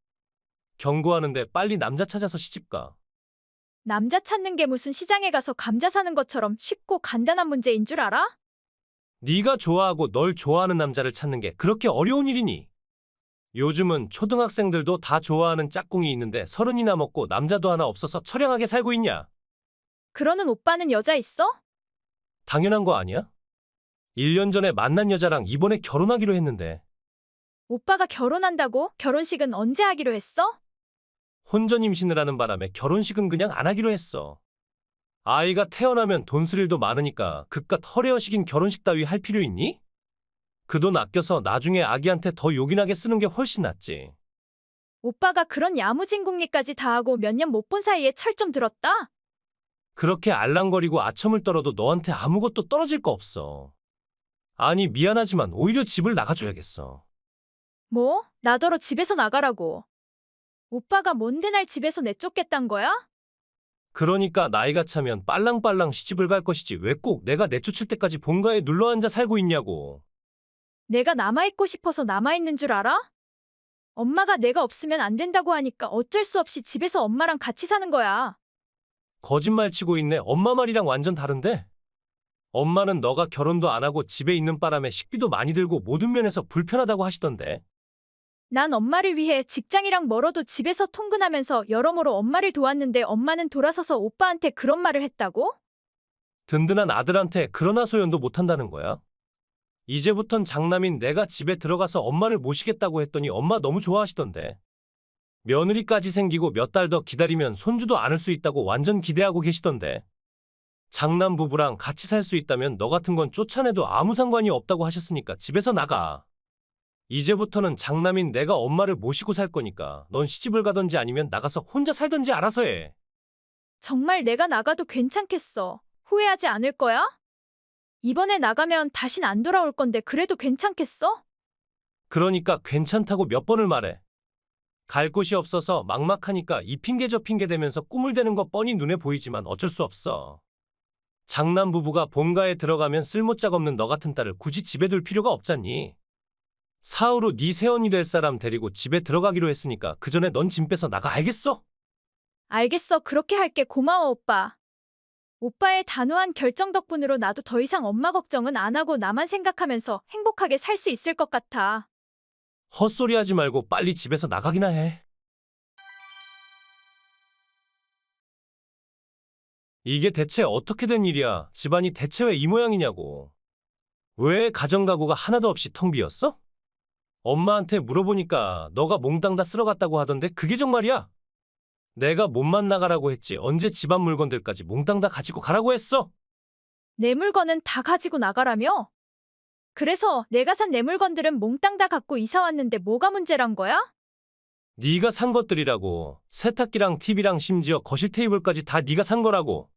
경고하는데 빨리 남자 찾아서 시집 가.
남자 찾는 게 무슨 시장에 가서 감자 사는 것처럼 쉽고 간단한 문제인 줄 알아?
네가 좋아하고 널 좋아하는 남자를 찾는 게 그렇게 어려운 일이니? 요즘은 초등학생들도 다 좋아하는 짝꿍이 있는데 30이나 먹고 남자도 하나 없어서 처량하게 살고 있냐?
그러는 오빠는 여자 있어?
당연한 거 아니야? 1년 전에 만난 여자랑 이번에 결혼하기로 했는데
오빠가 결혼한다고? 결혼식은 언제 하기로 했어?
혼전 임신을 하는 바람에 결혼식은 그냥 안 하기로 했어. 아이가 태어나면 돈 쓸 일도 많으니까 그깟 허례허식인 결혼식 따위 할 필요 있니? 그 돈 아껴서 나중에 아기한테 더 요긴하게 쓰는 게 훨씬 낫지.
오빠가 그런 야무진 궁리까지 다 하고 몇 년 못 본 사이에 철 좀 들었다?
그렇게 알랑거리고 아첨을 떨어도 너한테 아무것도 떨어질 거 없어. 아니, 미안하지만 오히려 집을 나가줘야겠어.
뭐? 나더러 집에서 나가라고. 오빠가 뭔데 날 집에서 내쫓겠단 거야?
그러니까 나이가 차면 빨랑빨랑 시집을 갈 것이지 왜 꼭 내가 내쫓을 때까지 본가에 눌러앉아 살고 있냐고.
내가 남아있고 싶어서 남아있는 줄 알아? 엄마가 내가 없으면 안 된다고 하니까 어쩔 수 없이 집에서 엄마랑 같이 사는 거야.
거짓말 치고 있네. 엄마 말이랑 완전 다른데? 엄마는 너가 결혼도 안 하고 집에 있는 바람에 식비도 많이 들고 모든 면에서 불편하다고 하시던데.
난 엄마를 위해 직장이랑 멀어도 집에서 통근하면서 여러모로 엄마를 도왔는데 엄마는 돌아서서 오빠한테 그런 말을 했다고?
든든한 아들한테 그런 하소연도 못한다는 거야. 이제부턴 장남인 내가 집에 들어가서 엄마를 모시겠다고 했더니 엄마 너무 좋아하시던데. 며느리까지 생기고 몇 달 더 기다리면 손주도 안을 수 있다고 완전 기대하고 계시던데. 장남 부부랑 같이 살 수 있다면 너 같은 건 쫓아내도 아무 상관이 없다고 하셨으니까 집에서 나가. 이제부터는 장남인 내가 엄마를 모시고 살 거니까 넌 시집을 가든지 아니면 나가서 혼자 살든지 알아서 해.
정말 내가 나가도 괜찮겠어. 후회하지 않을 거야? 이번에 나가면 다신 안 돌아올 건데 그래도 괜찮겠어?
그러니까 괜찮다고 몇 번을 말해. 갈 곳이 없어서 막막하니까 이 핑계 저 핑계 대면서 꿈을 대는 거 뻔히 눈에 보이지만 어쩔 수 없어. 장남 부부가 본가에 들어가면 쓸모짝 없는 너 같은 딸을 굳이 집에 둘 필요가 없잖니. 사후로 네 새언니 될 사람 데리고 집에 들어가기로 했으니까 그 전에 넌 짐 빼서 나가 알겠어?
알겠어. 그렇게 할게. 고마워, 오빠. 오빠의 단호한 결정 덕분으로 나도 더 이상 엄마 걱정은 안 하고 나만 생각하면서 행복하게 살 수 있을 것 같아.
헛소리 하지 말고 빨리 집에서 나가기나 해. 이게 대체 어떻게 된 일이야? 집안이 대체 왜 이 모양이냐고. 왜 가정가구가 하나도 없이 텅 비었어? 엄마한테 물어보니까 너가 몽땅 다 쓸어갔다고 하던데 그게 정말이야? 내가 몸만 나가라고 했지 언제 집안 물건들까지 몽땅 다 가지고 가라고 했어?
내 물건은 다 가지고 나가라며? 그래서 내가 산 내 물건들은 몽땅 다 갖고 이사 왔는데 뭐가 문제란 거야?
네가 산 것들이라고. 세탁기랑 TV랑 심지어 거실 테이블까지 다 네가 산 거라고.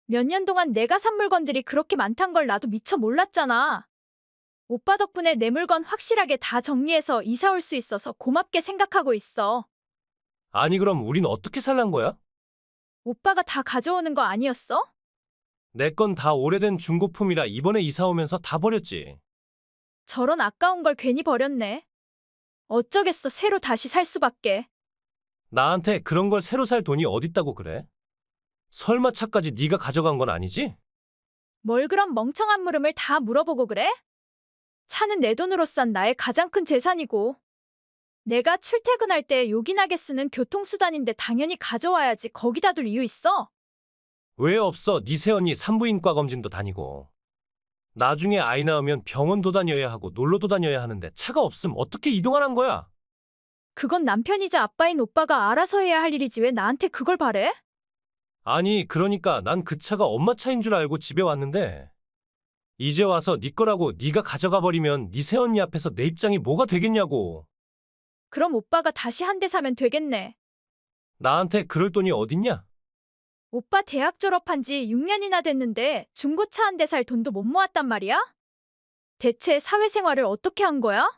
몇 년 동안 내가 산 물건들이 그렇게 많단 걸 나도 미처 몰랐잖아. 오빠 덕분에 내 물건 확실하게 다 정리해서 이사 올 수 있어서 고맙게 생각하고 있어.
아니 그럼 우린 어떻게 살란 거야?
오빠가 다 가져오는 거 아니었어?
내 건 다 오래된 중고품이라 이번에 이사 오면서 다 버렸지.
저런 아까운 걸 괜히 버렸네. 어쩌겠어. 새로 다시 살 수밖에.
나한테 그런 걸 새로 살 돈이 어딨다고 그래? 설마 차까지 네가 가져간 건 아니지?
뭘 그런 멍청한 물음을 다 물어보고 그래? 차는 내 돈으로 싼 나의 가장 큰 재산이고 내가 출퇴근할 때 요긴하게 쓰는 교통수단인데 당연히 가져와야지. 거기다 둘 이유 있어?
왜 없어? 네 새언니 산부인과 검진도 다니고. 나중에 아이 낳으면 병원도 다녀야 하고 놀러도 다녀야 하는데 차가 없음 어떻게 이동하란 거야?
그건 남편이자 아빠인 오빠가 알아서 해야 할 일이지 왜 나한테 그걸 바래?
아니 그러니까 난 그 차가 엄마 차인 줄 알고 집에 왔는데 이제 와서 네 거라고 네가 가져가 버리면 네 새언니 앞에서 내 입장이 뭐가 되겠냐고.
그럼 오빠가 다시 한 대 사면 되겠네.
나한테 그럴 돈이 어딨냐?
오빠 대학 졸업한 지 6년이나 됐는데 중고차 한 대 살 돈도 못 모았단 말이야? 대체 사회생활을 어떻게 한 거야?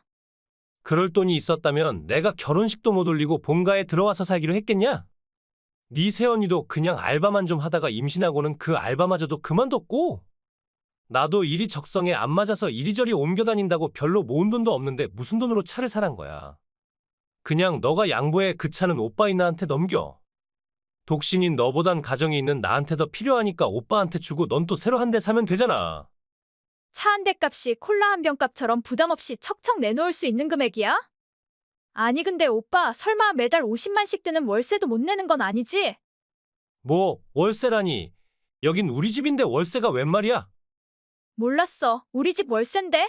그럴 돈이 있었다면 내가 결혼식도 못 올리고 본가에 들어와서 살기로 했겠냐? 네 새언니도 그냥 알바만 좀 하다가 임신하고는 그 알바마저도 그만뒀고 나도 일이 적성에 안 맞아서 이리저리 옮겨 다닌다고 별로 모은 돈도 없는데 무슨 돈으로 차를 사란 거야. 그냥 너가 양보해. 그 차는 오빠인 나한테 넘겨. 독신인 너보단 가정이 있는 나한테 더 필요하니까 오빠한테 주고 넌 또 새로 한 대 사면 되잖아.
차 한 대 값이 콜라 한 병 값처럼 부담 없이 척척 내놓을 수 있는 금액이야? 아니 근데 오빠 설마 매달 50만씩 드는 월세도 못 내는 건 아니지?
뭐 월세라니. 여긴 우리 집인데 월세가 웬 말이야?
몰랐어. 우리 집 월세인데?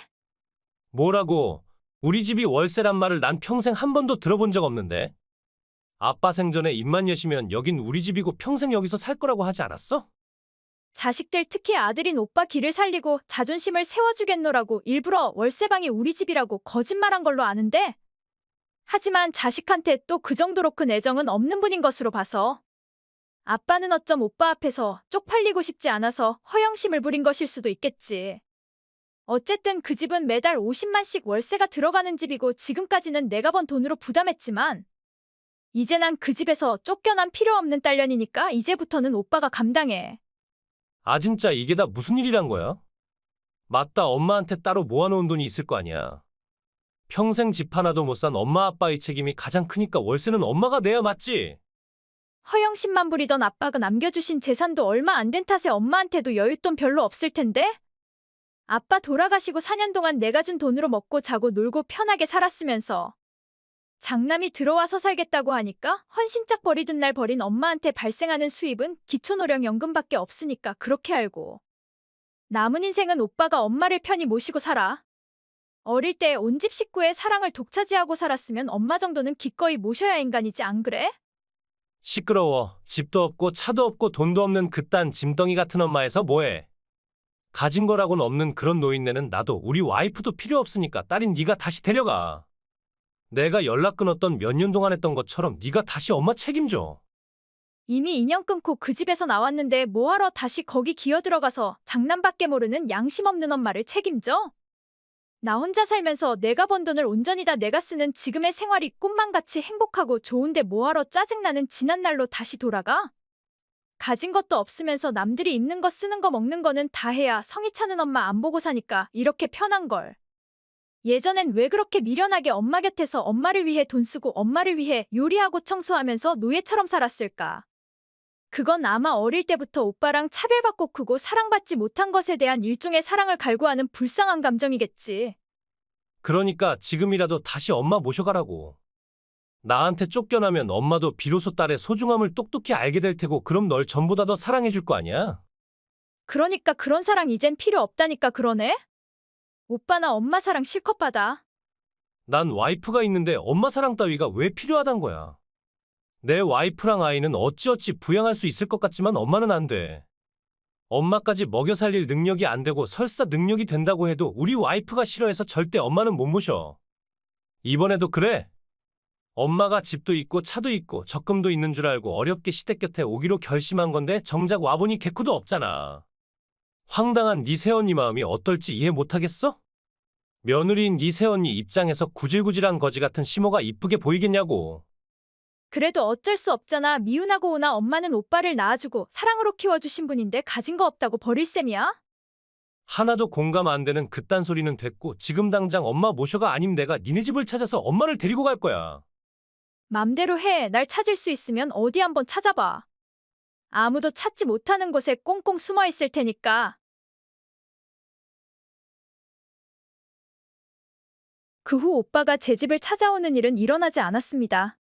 뭐라고? 우리 집이 월세란 말을 난 평생 한 번도 들어본 적 없는데. 아빠 생전에 입만 여시면 여긴 우리 집이고 평생 여기서 살 거라고 하지 않았어?
자식들 특히 아들인 오빠 길을 살리고 자존심을 세워주겠노라고 일부러 월세방이 우리 집이라고 거짓말한 걸로 아는데? 하지만 자식한테 또 그 정도로 큰 애정은 없는 분인 것으로 봐서 아빠는 어쩜 오빠 앞에서 쪽팔리고 싶지 않아서 허영심을 부린 것일 수도 있겠지. 어쨌든 그 집은 매달 50만씩 월세가 들어가는 집이고 지금까지는 내가 번 돈으로 부담했지만 이제 난 그 집에서 쫓겨난 필요 없는 딸년이니까 이제부터는 오빠가 감당해.
아 진짜 이게 다 무슨 일이란 거야? 맞다, 엄마한테 따로 모아놓은 돈이 있을 거 아니야. 평생 집 하나도 못 산 엄마 아빠의 책임이 가장 크니까 월세는 엄마가 내야 맞지?
허영심만 부리던 아빠가 남겨주신 재산도 얼마 안 된 탓에 엄마한테도 여윳돈 별로 없을 텐데? 아빠 돌아가시고 4년 동안 내가 준 돈으로 먹고 자고 놀고 편하게 살았으면서 장남이 들어와서 살겠다고 하니까 헌신짝 버리던 날 버린 엄마한테 발생하는 수입은 기초노령연금밖에 없으니까 그렇게 알고 남은 인생은 오빠가 엄마를 편히 모시고 살아. 어릴 때 온 집 식구의 사랑을 독차지하고 살았으면 엄마 정도는 기꺼이 모셔야 인간이지 안 그래?
시끄러워. 집도 없고 차도 없고 돈도 없는 그딴 짐덩이 같은 엄마에서 뭐해? 가진 거라고는 없는 그런 노인네는 나도 우리 와이프도 필요 없으니까 딸인 네가 다시 데려가. 내가 연락 끊었던 몇 년 동안 했던 것처럼 네가 다시 엄마 책임져.
이미 인연 끊고 그 집에서 나왔는데 뭐하러 다시 거기 기어들어가서 장남밖에 모르는 양심 없는 엄마를 책임져? 나 혼자 살면서 내가 번 돈을 온전히 다 내가 쓰는 지금의 생활이 꿈만 같이 행복하고 좋은데 뭐하러 짜증나는 지난날로 다시 돌아가? 가진 것도 없으면서 남들이 입는 거 쓰는 거 먹는 거는 다 해야 성이 차는 엄마 안 보고 사니까 이렇게 편한 걸. 예전엔 왜 그렇게 미련하게 엄마 곁에서 엄마를 위해 돈 쓰고 엄마를 위해 요리하고 청소하면서 노예처럼 살았을까? 그건 아마 어릴 때부터 오빠랑 차별받고 크고 사랑받지 못한 것에 대한 일종의 사랑을 갈구하는 불쌍한 감정이겠지.
그러니까 지금이라도 다시 엄마 모셔가라고. 나한테 쫓겨나면 엄마도 비로소 딸의 소중함을 똑똑히 알게 될 테고 그럼 널 전보다 더 사랑해줄 거 아니야?
그러니까 그런 사랑 이젠 필요 없다니까 그러네? 오빠나 엄마 사랑 실컷 받아.
난 와이프가 있는데 엄마 사랑 따위가 왜 필요하단 거야? 내 와이프랑 아이는 어찌어찌 부양할 수 있을 것 같지만 엄마는 안 돼. 엄마까지 먹여 살릴 능력이 안 되고 설사 능력이 된다고 해도 우리 와이프가 싫어해서 절대 엄마는 못 모셔. 이번에도 그래. 엄마가 집도 있고 차도 있고 적금도 있는 줄 알고 어렵게 시댁 곁에 오기로 결심한 건데 정작 와보니 개코도 없잖아. 황당한 네 새언니 마음이 어떨지 이해 못하겠어? 며느리인 네 새언니 입장에서 구질구질한 거지 같은 시모가 이쁘게 보이겠냐고.
그래도 어쩔 수 없잖아. 미운하고 오나 엄마는 오빠를 낳아주고 사랑으로 키워주신 분인데 가진 거 없다고 버릴 셈이야?
하나도 공감 안 되는 그딴 소리는 됐고 지금 당장 엄마 모셔가 아님 내가 니네 집을 찾아서 엄마를 데리고 갈 거야.
맘대로 해. 날 찾을 수 있으면 어디 한번 찾아봐. 아무도 찾지 못하는 곳에 꽁꽁 숨어 있을 테니까. 그 후 오빠가 제 집을 찾아오는 일은 일어나지 않았습니다.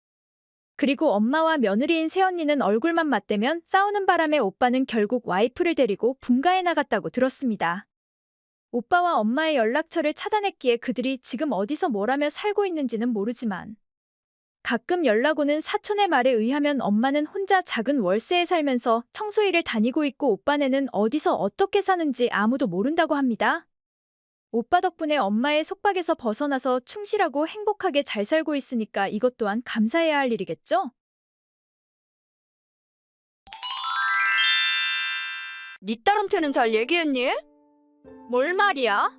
그리고 엄마와 며느리인 새언니는 얼굴만 맞대면 싸우는 바람에 오빠는 결국 와이프를 데리고 분가에 나갔다고 들었습니다. 오빠와 엄마의 연락처를 차단했기에 그들이 지금 어디서 뭘 하며 살고 있는지는 모르지만 가끔 연락 오는 사촌의 말에 의하면 엄마는 혼자 작은 월세에 살면서 청소일을 다니고 있고 오빠네는 어디서 어떻게 사는지 아무도 모른다고 합니다. 오빠 덕분에 엄마의 속박에서 벗어나서 충실하고 행복하게 잘 살고 있으니까 이것 또한 감사해야 할 일이겠죠?
네 딸한테는 잘 얘기했니?
뭘 말이야?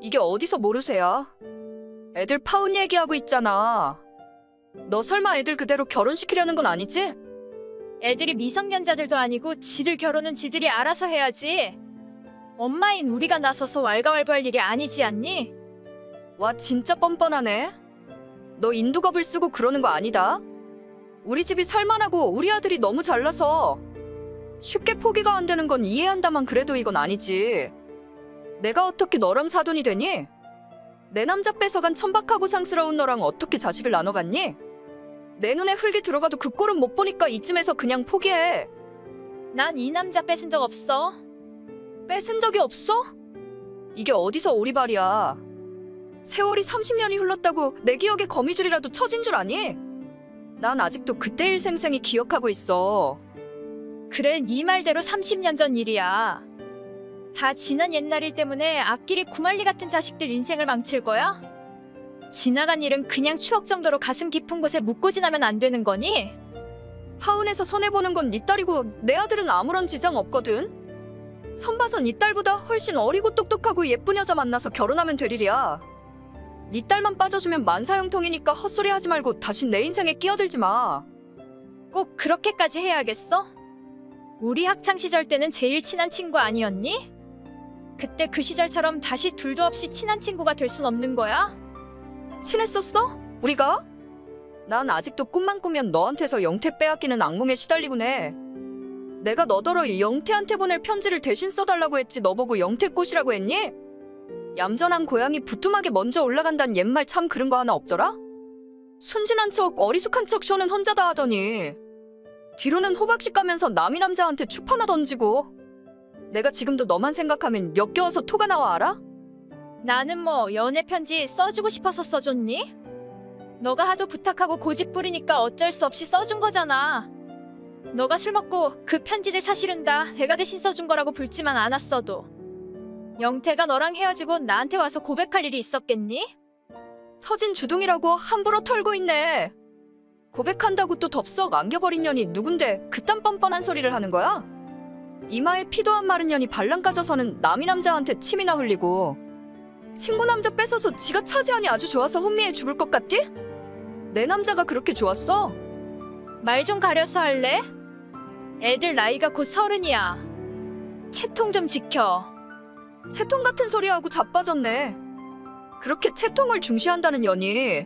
이게 어디서 모르세요? 애들 파혼 얘기하고 있잖아. 너 설마 애들 그대로 결혼시키려는 건 아니지?
애들이 미성년자들도 아니고 지들 결혼은 지들이 알아서 해야지. 엄마인 우리가 나서서 왈가왈부할 일이 아니지 않니?
와 진짜 뻔뻔하네. 너 인두겁을 쓰고 그러는 거 아니다. 우리 집이 살만하고 우리 아들이 너무 잘나서 쉽게 포기가 안 되는 건 이해한다만 그래도 이건 아니지. 내가 어떻게 너랑 사돈이 되니? 내 남자 뺏어간 천박하고 상스러운 너랑 어떻게 자식을 나눠갔니? 내 눈에 흙이 들어가도 그 꼴은 못 보니까 이쯤에서 그냥 포기해.
난 이 남자 뺏은 적 없어.
뺏은 적이 없어? 이게 어디서 오리발이야. 세월이 30년이 흘렀다고 내 기억에 거미줄이라도 쳐진 줄 아니? 난 아직도 그때 일 생생히 기억하고 있어.
그래, 네 말대로 30년 전 일이야. 다 지난 옛날 일 때문에 앞길이 구말리 같은 자식들 인생을 망칠 거야? 지나간 일은 그냥 추억 정도로 가슴 깊은 곳에 묻고 지나면 안 되는 거니?
파혼해서 손해보는 건 네 딸이고 내 아들은 아무런 지장 없거든. 선 봐선 네 딸보다 훨씬 어리고 똑똑하고 예쁜 여자 만나서 결혼하면 될 일이야. 네 딸만 빠져주면 만사형통이니까 헛소리 하지 말고 다신 내 인생에 끼어들지 마.
꼭 그렇게까지 해야겠어? 우리 학창 시절 때는 제일 친한 친구 아니었니? 그때 그 시절처럼 다시 둘도 없이 친한 친구가 될 순 없는 거야?
친했었어? 우리가? 난 아직도 꿈만 꾸면 너한테서 영태 빼앗기는 악몽에 시달리곤 해. 내가 너더러 영태한테 보낼 편지를 대신 써달라고 했지 너 보고 영태 꽃이라고 했니? 얌전한 고양이 부뚜막에 먼저 올라간다는 옛말 참 그런 거 하나 없더라? 순진한 척 어리숙한 척 쇼는 혼자 다 하더니 뒤로는 호박씨 까면서 남이 남자한테 축 하나 던지고. 내가 지금도 너만 생각하면 역겨워서 토가 나와 알아?
나는 뭐 연애 편지 써주고 싶어서 써줬니? 너가 하도 부탁하고 고집 부리니까 어쩔 수 없이 써준 거잖아. 너가 술 먹고 그 편지들 사실은 다 내가 대신 써준 거라고 불지만 않았어도 영태가 너랑 헤어지고 나한테 와서 고백할 일이 있었겠니?
터진 주둥이라고 함부로 털고 있네. 고백한다고 또 덥석 안겨버린 년이 누군데 그딴 뻔뻔한 소리를 하는 거야? 이마에 피도 안 마른 년이 발랑 까져서는 남이 남자한테 침이나 흘리고 친구 남자 뺏어서 지가 차지하니 아주 좋아서 혼미해 죽을 것 같디? 내 남자가 그렇게 좋았어?
말 좀 가려서 할래? 애들 나이가 곧 30이야. 채통 좀 지켜.
채통 같은 소리하고 자빠졌네. 그렇게 채통을 중시한다는 년이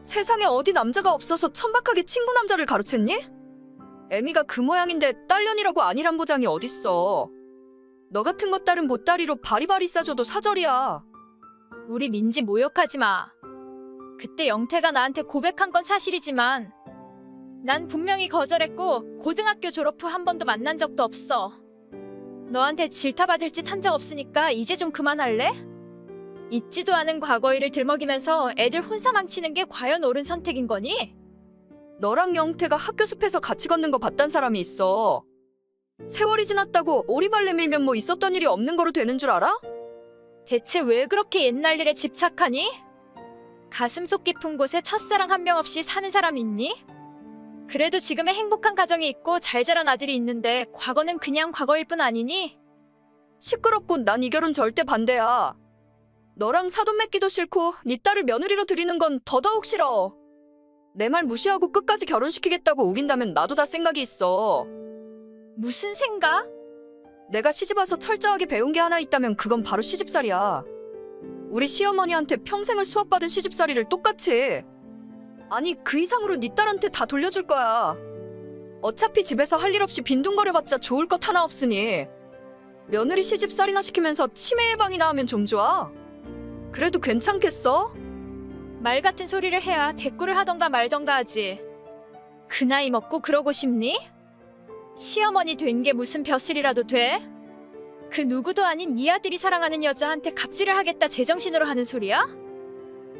세상에 어디 남자가 없어서 천박하게 친구 남자를 가로챘니? 애미가 그 모양인데 딸년이라고 아니란 보장이 어딨어. 너 같은 것 딸은 보따리로 바리바리 싸줘도 사절이야.
우리 민지 모욕하지 마. 그때 영태가 나한테 고백한 건 사실이지만 난 분명히 거절했고 고등학교 졸업 후 한 번도 만난 적도 없어. 너한테 질타받을 짓 한 적 없으니까 이제 좀 그만할래? 잊지도 않은 과거 일을 들먹이면서 애들 혼사 망치는 게 과연 옳은 선택인 거니?
너랑 영태가 학교 숲에서 같이 걷는 거 봤단 사람이 있어. 세월이 지났다고 오리발레 밀면 뭐 있었던 일이 없는 거로 되는 줄 알아?
대체 왜 그렇게 옛날 일에 집착하니? 가슴속 깊은 곳에 첫사랑 한 명 없이 사는 사람 있니? 그래도 지금의 행복한 가정이 있고 잘 자란 아들이 있는데 과거는 그냥 과거일 뿐 아니니?
시끄럽고 난 이 결혼 절대 반대야. 너랑 사돈 맺기도 싫고 네 딸을 며느리로 들이는 건 더더욱 싫어. 내 말 무시하고 끝까지 결혼시키겠다고 우긴다면 나도 다 생각이 있어.
무슨 생각?
내가 시집와서 철저하게 배운 게 하나 있다면 그건 바로 시집살이야. 우리 시어머니한테 평생을 수업받은 시집살이를 똑같이. 아니 그 이상으로 네 딸한테 다 돌려줄 거야. 어차피 집에서 할 일 없이 빈둥거려봤자 좋을 것 하나 없으니 며느리 시집살이나 시키면서 치매 예방이나 하면 좀 좋아. 그래도 괜찮겠어?
말 같은 소리를 해야 대꾸를 하던가 말던가 하지. 그 나이 먹고 그러고 싶니? 시어머니 된 게 무슨 벼슬이라도 돼? 그 누구도 아닌 네 아들이 사랑하는 여자한테 갑질을 하겠다 제정신으로 하는 소리야?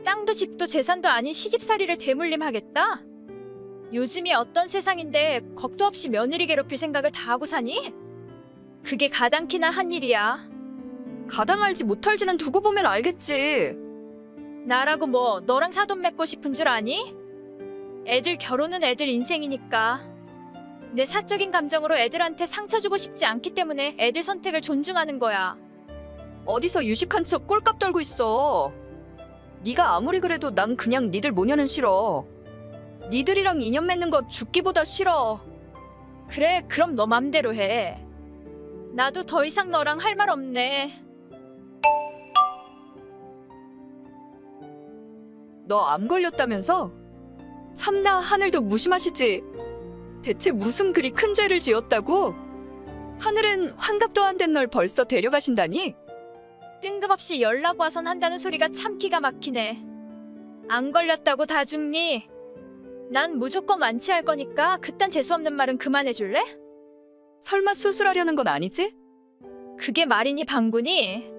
땅도 집도 재산도 아닌 시집살이를 대물림하겠다? 요즘이 어떤 세상인데 겁도 없이 며느리 괴롭힐 생각을 다 하고 사니? 그게 가당키나 한 일이야.
가당할지 못할지는 두고 보면 알겠지.
나라고 뭐 너랑 사돈 맺고 싶은 줄 아니? 애들 결혼은 애들 인생이니까. 내 사적인 감정으로 애들한테 상처 주고 싶지 않기 때문에 애들 선택을 존중하는 거야.
어디서 유식한 척 꼴값 떨고 있어. 네가 아무리 그래도 난 그냥 니들 모녀는 싫어. 니들이랑 인연 맺는 거 죽기보다 싫어.
그래, 그럼 너 맘대로 해. 나도 더 이상 너랑 할 말 없네.
너 암 걸렸다면서? 참나 하늘도 무심하시지. 대체 무슨 그리 큰 죄를 지었다고? 하늘은 환갑도 안 된 널 벌써 데려가신다니?
뜬금없이 연락 와선 한다는 소리가 참 기가 막히네. 안 걸렸다고 다 죽니? 난 무조건 완치할 거니까 그딴 재수없는 말은 그만해줄래?
설마 수술하려는 건 아니지?
그게 말이니 방구니?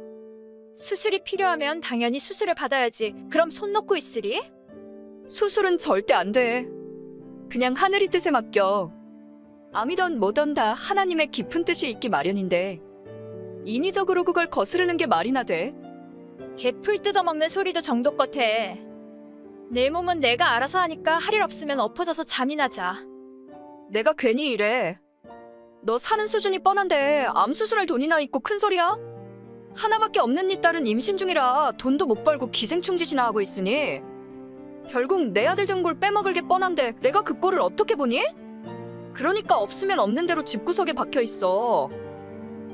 수술이 필요하면 당연히 수술을 받아야지. 그럼 손 놓고 있으리?
수술은 절대 안 돼. 그냥 하늘이 뜻에 맡겨. 암이던 뭐던 다 하나님의 깊은 뜻이 있기 마련인데 인위적으로 그걸 거스르는 게 말이나 돼?
개풀 뜯어먹는 소리도 정도껏 해. 내 몸은 내가 알아서 하니까 할 일 없으면 엎어져서 잠이나 자.
내가 괜히 이래. 너 사는 수준이 뻔한데 암 수술할 돈이나 있고 큰 소리야? 하나밖에 없는 네 딸은 임신 중이라 돈도 못 벌고 기생충 짓이나 하고 있으니 결국 내 아들 등골 빼먹을 게 뻔한데 내가 그 꼴을 어떻게 보니? 그러니까 없으면 없는 대로 집구석에 박혀 있어.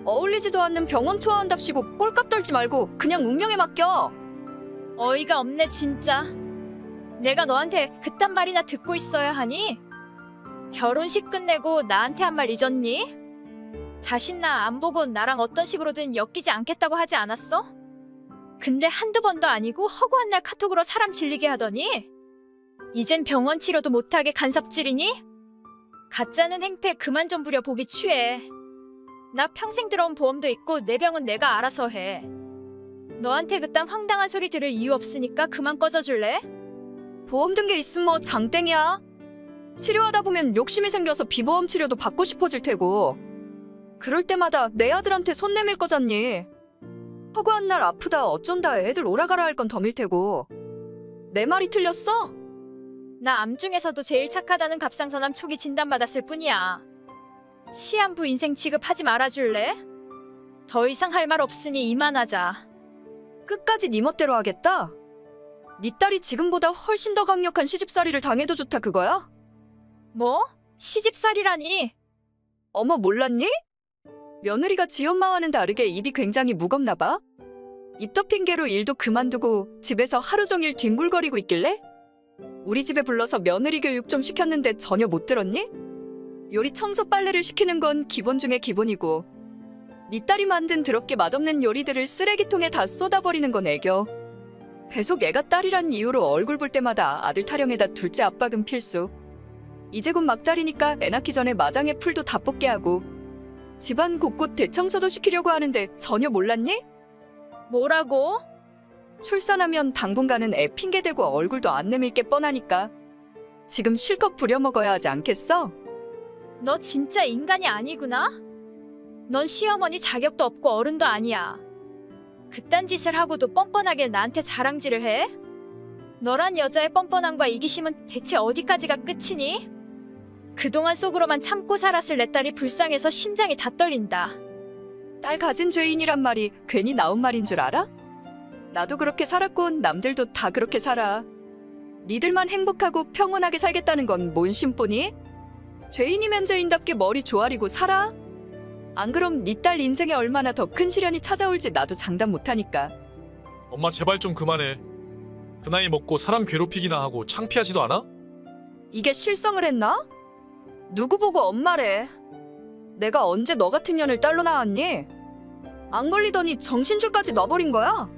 어울리지도 않는 병원 투어한답시고 꼴값 떨지 말고 그냥 운명에 맡겨.
어이가 없네 진짜. 내가 너한테 그딴 말이나 듣고 있어야 하니? 결혼식 끝내고 나한테 한 말 잊었니? 다신 나 안 보고 나랑 어떤 식으로든 엮이지 않겠다고 하지 않았어? 근데 한두 번도 아니고 허구한 날 카톡으로 사람 질리게 하더니 이젠 병원 치료도 못하게 간섭질이니? 가짜는 행패 그만 좀 부려 보기 취해. 나 평생 들어온 보험도 있고 내 병은 내가 알아서 해. 너한테 그딴 황당한 소리 들을 이유 없으니까 그만 꺼져줄래?
보험 든 게 있으면 뭐 장땡이야. 치료하다 보면 욕심이 생겨서 비보험 치료도 받고 싶어질 테고 그럴 때마다 내 아들한테 손 내밀 거잖니. 허구한 날 아프다 어쩐다 애들 오라가라 할 건 덤일 테고. 내 말이 틀렸어?
나 암 중에서도 제일 착하다는 갑상선암 초기 진단받았을 뿐이야. 시한부 인생 취급하지 말아줄래? 더 이상 할 말 없으니 이만하자.
끝까지 네 멋대로 하겠다? 네 딸이 지금보다 훨씬 더 강력한 시집살이를 당해도 좋다 그거야?
뭐? 시집살이라니?
어머 몰랐니? 며느리가 지엄마와는 다르게 입이 굉장히 무겁나 봐. 입 덮인 개로 일도 그만두고 집에서 하루 종일 뒹굴거리고 있길래? 우리 집에 불러서 며느리 교육 좀 시켰는데 전혀 못 들었니? 요리 청소 빨래를 시키는 건 기본 중에 기본이고 네 딸이 만든 더럽게 맛없는 요리들을 쓰레기통에 다 쏟아버리는 건 애교. 배속 애가 딸이란 이유로 얼굴 볼 때마다 아들 타령에다 둘째 압박은 필수. 이제 곧 막달이니까 애 낳기 전에 마당에 풀도 다 뽑게 하고 집안 곳곳 대청소도 시키려고 하는데 전혀 몰랐니?
뭐라고?
출산하면 당분간은 애 핑계대고 얼굴도 안 내밀 게 뻔하니까 지금 실컷 부려먹어야 하지 않겠어?
너 진짜 인간이 아니구나? 넌 시어머니 자격도 없고 어른도 아니야. 그딴 짓을 하고도 뻔뻔하게 나한테 자랑질을 해? 너란 여자의 뻔뻔함과 이기심은 대체 어디까지가 끝이니? 그동안 속으로만 참고 살았을 내 딸이 불쌍해서 심장이 다 떨린다.
딸 가진 죄인이란 말이 괜히 나온 말인 줄 알아? 나도 그렇게 살았고 남들도 다 그렇게 살아. 니들만 행복하고 평온하게 살겠다는 건 뭔 심보니? 죄인이면 죄인답게 머리 조아리고 살아? 안 그럼 니 딸 인생에 얼마나 더 큰 시련이 찾아올지 나도 장담 못하니까.
엄마 제발 좀 그만해. 그 나이 먹고 사람 괴롭히기나 하고 창피하지도 않아?
이게 실성을 했나? 누구 보고 엄마래. 내가 언제 너 같은 년을 딸로 낳았니? 안 걸리더니 정신줄까지 놔버린 거야?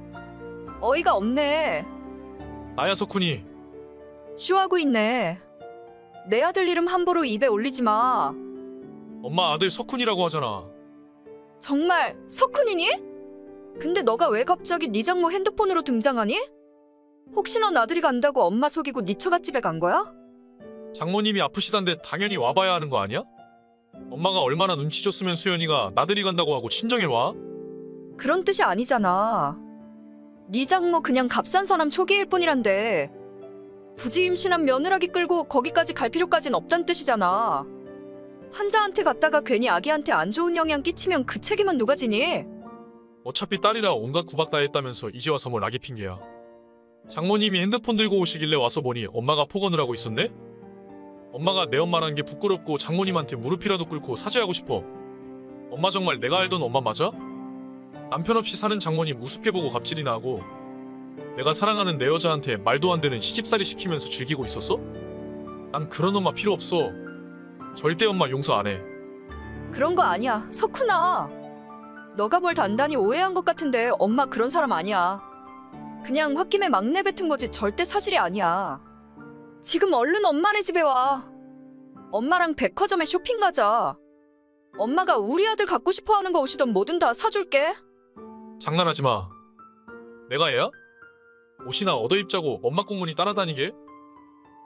어이가 없네.
나야 석훈이.
쇼하고 있네. 내 아들 이름 함부로 입에 올리지 마.
엄마 아들 석훈이라고 하잖아.
정말 석훈이니? 근데 너가 왜 갑자기 네 장모 핸드폰으로 등장하니? 혹시 넌 아들이 간다고 엄마 속이고 네 처갓집에 간 거야?
장모님이 아프시단데 당연히 와봐야 하는 거 아니야? 엄마가 얼마나 눈치 줬으면 수연이가 나들이 간다고 하고 친정에 와?
그런 뜻이 아니잖아. 네 장모 그냥 갑산선암 초기일 뿐이란데 굳이 임신한 며느라기 끌고 거기까지 갈 필요까진 없단 뜻이잖아. 환자한테 갔다가 괜히 아기한테 안 좋은 영향 끼치면 그 책임은 누가 지니?
어차피 딸이라 온갖 구박 다 했다면서 이제 와서 뭘 아기 핑계야. 장모님이 핸드폰 들고 오시길래 와서 보니 엄마가 폭언을 하고 있었네? 엄마가 내 엄마란 게 부끄럽고 장모님한테 무릎이라도 꿇고 사죄하고 싶어. 엄마 정말 내가 알던 엄마 맞아? 남편 없이 사는 장모님 우습게 보고 갑질이나 하고 내가 사랑하는 내 여자한테 말도 안 되는 시집살이 시키면서 즐기고 있었어? 난 그런 엄마 필요 없어. 절대 엄마 용서 안 해.
그런 거 아니야, 석훈아. 너가 뭘 단단히 오해한 것 같은데 엄마 그런 사람 아니야. 그냥 홧김에 막 내뱉은 거지 절대 사실이 아니야. 지금 얼른 엄마네 집에 와. 엄마랑 백화점에 쇼핑 가자. 엄마가 우리 아들 갖고 싶어 하는 거 옷이든 뭐든 다 사줄게.
장난하지 마. 내가 애야? 옷이나 얻어입자고 엄마 꽁무니 따라다니게?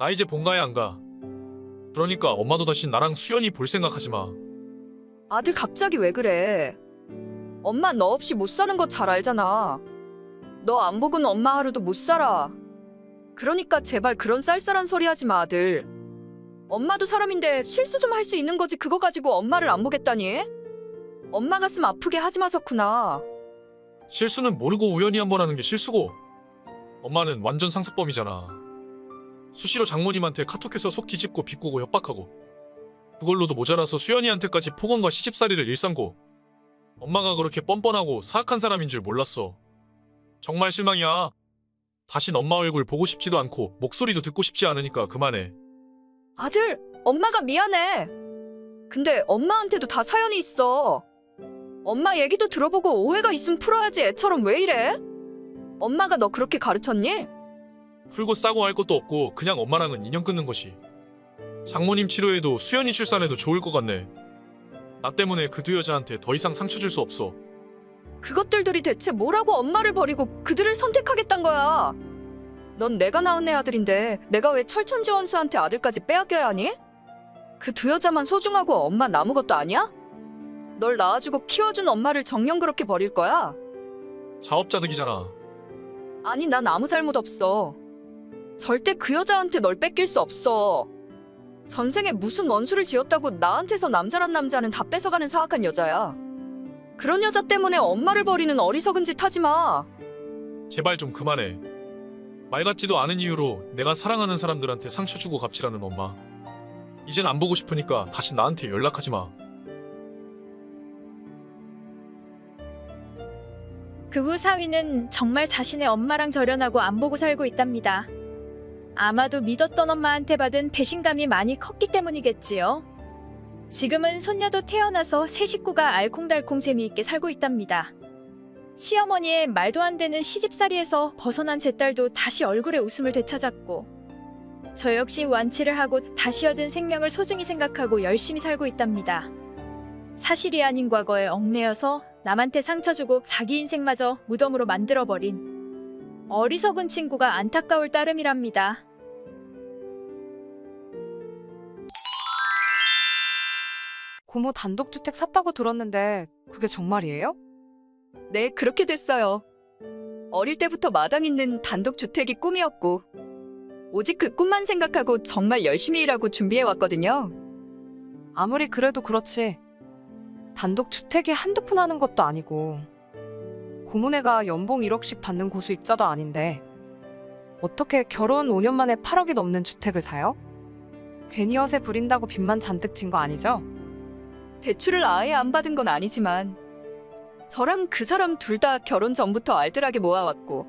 나 이제 본가에 안 가. 그러니까 엄마도 다시 나랑 수연이 볼 생각하지 마.
아들 갑자기 왜 그래? 엄마 너 없이 못 사는 거 잘 알잖아. 너 안 보고는 엄마 하루도 못 살아. 그러니까 제발 그런 쌀쌀한 소리 하지 마, 아들. 엄마도 사람인데 실수 좀 할 수 있는 거지 그거 가지고 엄마를 안 보겠다니? 엄마 가슴 아프게 하지 마석구나.
실수는 모르고 우연히 한 번 하는 게 실수고 엄마는 완전 상습범이잖아. 수시로 장모님한테 카톡해서 속 뒤집고 비꼬고 협박하고 그걸로도 모자라서 수연이한테까지 폭언과 시집살이를 일삼고 엄마가 그렇게 뻔뻔하고 사악한 사람인 줄 몰랐어. 정말 실망이야. 다신 엄마 얼굴 보고 싶지도 않고 목소리도 듣고 싶지 않으니까 그만해.
아들, 엄마가 미안해. 근데 엄마한테도 다 사연이 있어. 엄마 얘기도 들어보고 오해가 있으면 풀어야지 애처럼 왜 이래? 엄마가 너 그렇게 가르쳤니?
풀고 싸고 할 것도 없고 그냥 엄마랑은 인연 끊는 것이. 장모님 치료해도 수연이 출산해도 좋을 것 같네. 나 때문에 그 두 여자한테 더 이상 상처 줄 수 없어.
그것들이 대체 뭐라고 엄마를 버리고 그들을 선택하겠단 거야? 넌 내가 낳은 애 아들인데 내가 왜 철천지 원수한테 아들까지 빼앗겨야 하니? 그 두 여자만 소중하고 엄만 아무것도 아니야? 널 낳아주고 키워준 엄마를 정녕 그렇게 버릴 거야?
자업자득이잖아.
아니 난 아무 잘못 없어. 절대 그 여자한테 널 뺏길 수 없어. 전생에 무슨 원수를 지었다고 나한테서 남자란 남자는 다 뺏어가는 사악한 여자야. 그런 여자 때문에 엄마를 버리는 어리석은 짓 하지 마.
제발 좀 그만해. 말 같지도 않은 이유로 내가 사랑하는 사람들한테 상처 주고 갑질하는 엄마. 이젠 안 보고 싶으니까 다시 나한테 연락하지 마.
그 후 사위는 정말 자신의 엄마랑 절연하고 안 보고 살고 있답니다. 아마도 믿었던 엄마한테 받은 배신감이 많이 컸기 때문이겠지요. 지금은 손녀도 태어나서 새 식구가 알콩달콩 재미있게 살고 있답니다. 시어머니의 말도 안 되는 시집살이에서 벗어난 제 딸도 다시 얼굴에 웃음을 되찾았고 저 역시 완치를 하고 다시 얻은 생명을 소중히 생각하고 열심히 살고 있답니다. 사실이 아닌 과거에 얽매여서 남한테 상처 주고 자기 인생마저 무덤으로 만들어버린 어리석은 친구가 안타까울 따름이랍니다.
고모 단독주택 샀다고 들었는데 그게 정말이에요?
네, 그렇게 됐어요. 어릴 때부터 마당 있는 단독주택이 꿈이었고 오직 그 꿈만 생각하고 정말 열심히 일하고 준비해왔거든요.
아무리 그래도 그렇지. 단독주택이 한두 푼 하는 것도 아니고 고모네가 연봉 1억씩 받는 고수 입자도 아닌데 어떻게 결혼 5년 만에 8억이 넘는 주택을 사요? 괜히 허세 부린다고 빚만 잔뜩 진 거 아니죠?
대출을 아예 안 받은 건 아니지만 저랑 그 사람 둘 다 결혼 전부터 알뜰하게 모아왔고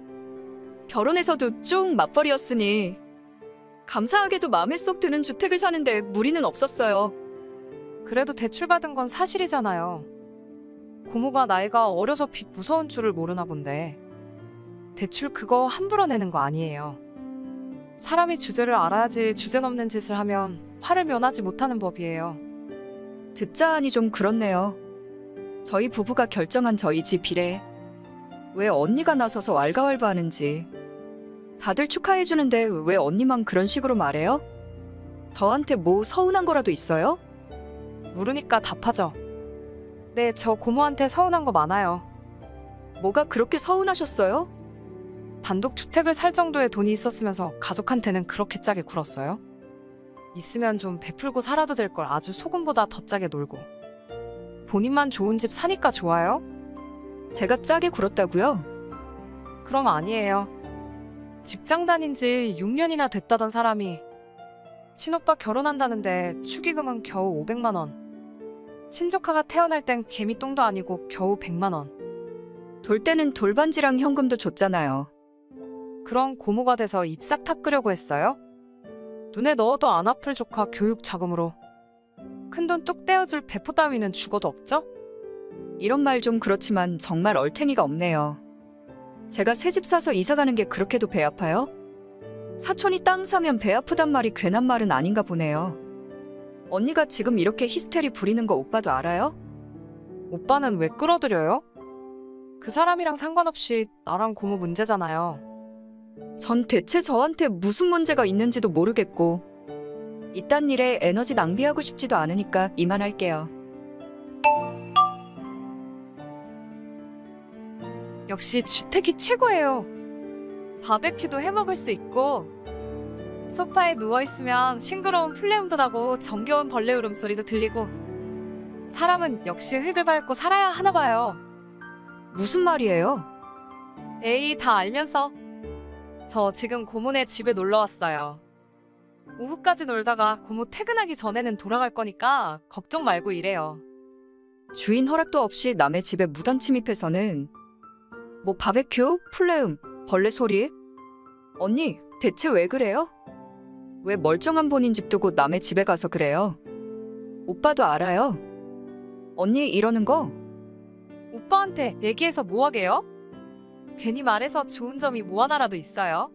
결혼해서도 쭉 맞벌이였으니 감사하게도 마음에 쏙 드는 주택을 사는데 무리는 없었어요.
그래도 대출받은 건 사실이잖아요. 고모가 나이가 어려서 빚 무서운 줄을 모르나 본데 대출 그거 함부로 내는 거 아니에요. 사람이 주제를 알아야지 주제 넘는 짓을 하면 화를 면하지 못하는 법이에요.
듣자 하니 좀 그렇네요. 저희 부부가 결정한 저희 집 일에 왜 언니가 나서서 왈가왈부하는지. 다들 축하해주는데 왜 언니만 그런 식으로 말해요? 저한테 뭐 서운한 거라도 있어요?
물으니까 답하죠. 네, 저 고모한테 서운한 거 많아요.
뭐가 그렇게 서운하셨어요?
단독주택을 살 정도의 돈이 있었으면서 가족한테는 그렇게 짜게 굴었어요? 있으면 좀 베풀고 살아도 될 걸 아주 소금보다 더 짜게 놀고. 본인만 좋은 집 사니까 좋아요?
제가 짜게 굴었다고요?
그럼 아니에요. 직장 다닌 지 6년이나 됐다던 사람이 친오빠 결혼한다는데 축의금은 겨우 500만 원. 친조카가 태어날 땐 개미똥도 아니고 겨우 100만 원.
돌 때는 돌반지랑 현금도 줬잖아요.
그런 고모가 돼서 입 싹 닦으려고 했어요? 눈에 넣어도 안 아플 조카 교육 자금으로 큰돈 뚝 떼어줄 배포 따위는 죽어도 없죠?
이런 말 좀 그렇지만 정말 얼탱이가 없네요. 제가 새 집 사서 이사 가는 게 그렇게도 배 아파요? 사촌이 땅 사면 배 아프단 말이 괜한 말은 아닌가 보네요. 언니가 지금 이렇게 히스테리 부리는 거 오빠도 알아요?
오빠는 왜 끌어들여요? 그 사람이랑 상관없이 나랑 고모 문제잖아요.
전 대체 저한테 무슨 문제가 있는지도 모르겠고 이딴 일에 에너지 낭비하고 싶지도 않으니까 이만할게요.
역시 주택이 최고예요. 바베큐도 해 먹을 수 있고
소파에 누워있으면 싱그러운 플레움도 나고 정겨운 벌레 울음소리도 들리고 사람은 역시 흙을 밟고 살아야 하나 봐요.
무슨 말이에요?
에이, 다 알면서. 저 지금 고모네 집에 놀러 왔어요. 오후까지 놀다가 고모 퇴근하기 전에는 돌아갈 거니까 걱정 말고 이래요.
주인 허락도 없이 남의 집에 무단 침입해서는 뭐 바베큐, 플레음, 벌레 소리? 언니, 대체 왜 그래요? 왜 멀쩡한 본인 집 두고 남의 집에 가서 그래요? 오빠도 알아요. 언니 이러는 거?
오빠한테 얘기해서 뭐 하게요? 괜히 말해서 좋은 점이 뭐 하나라도 있어요?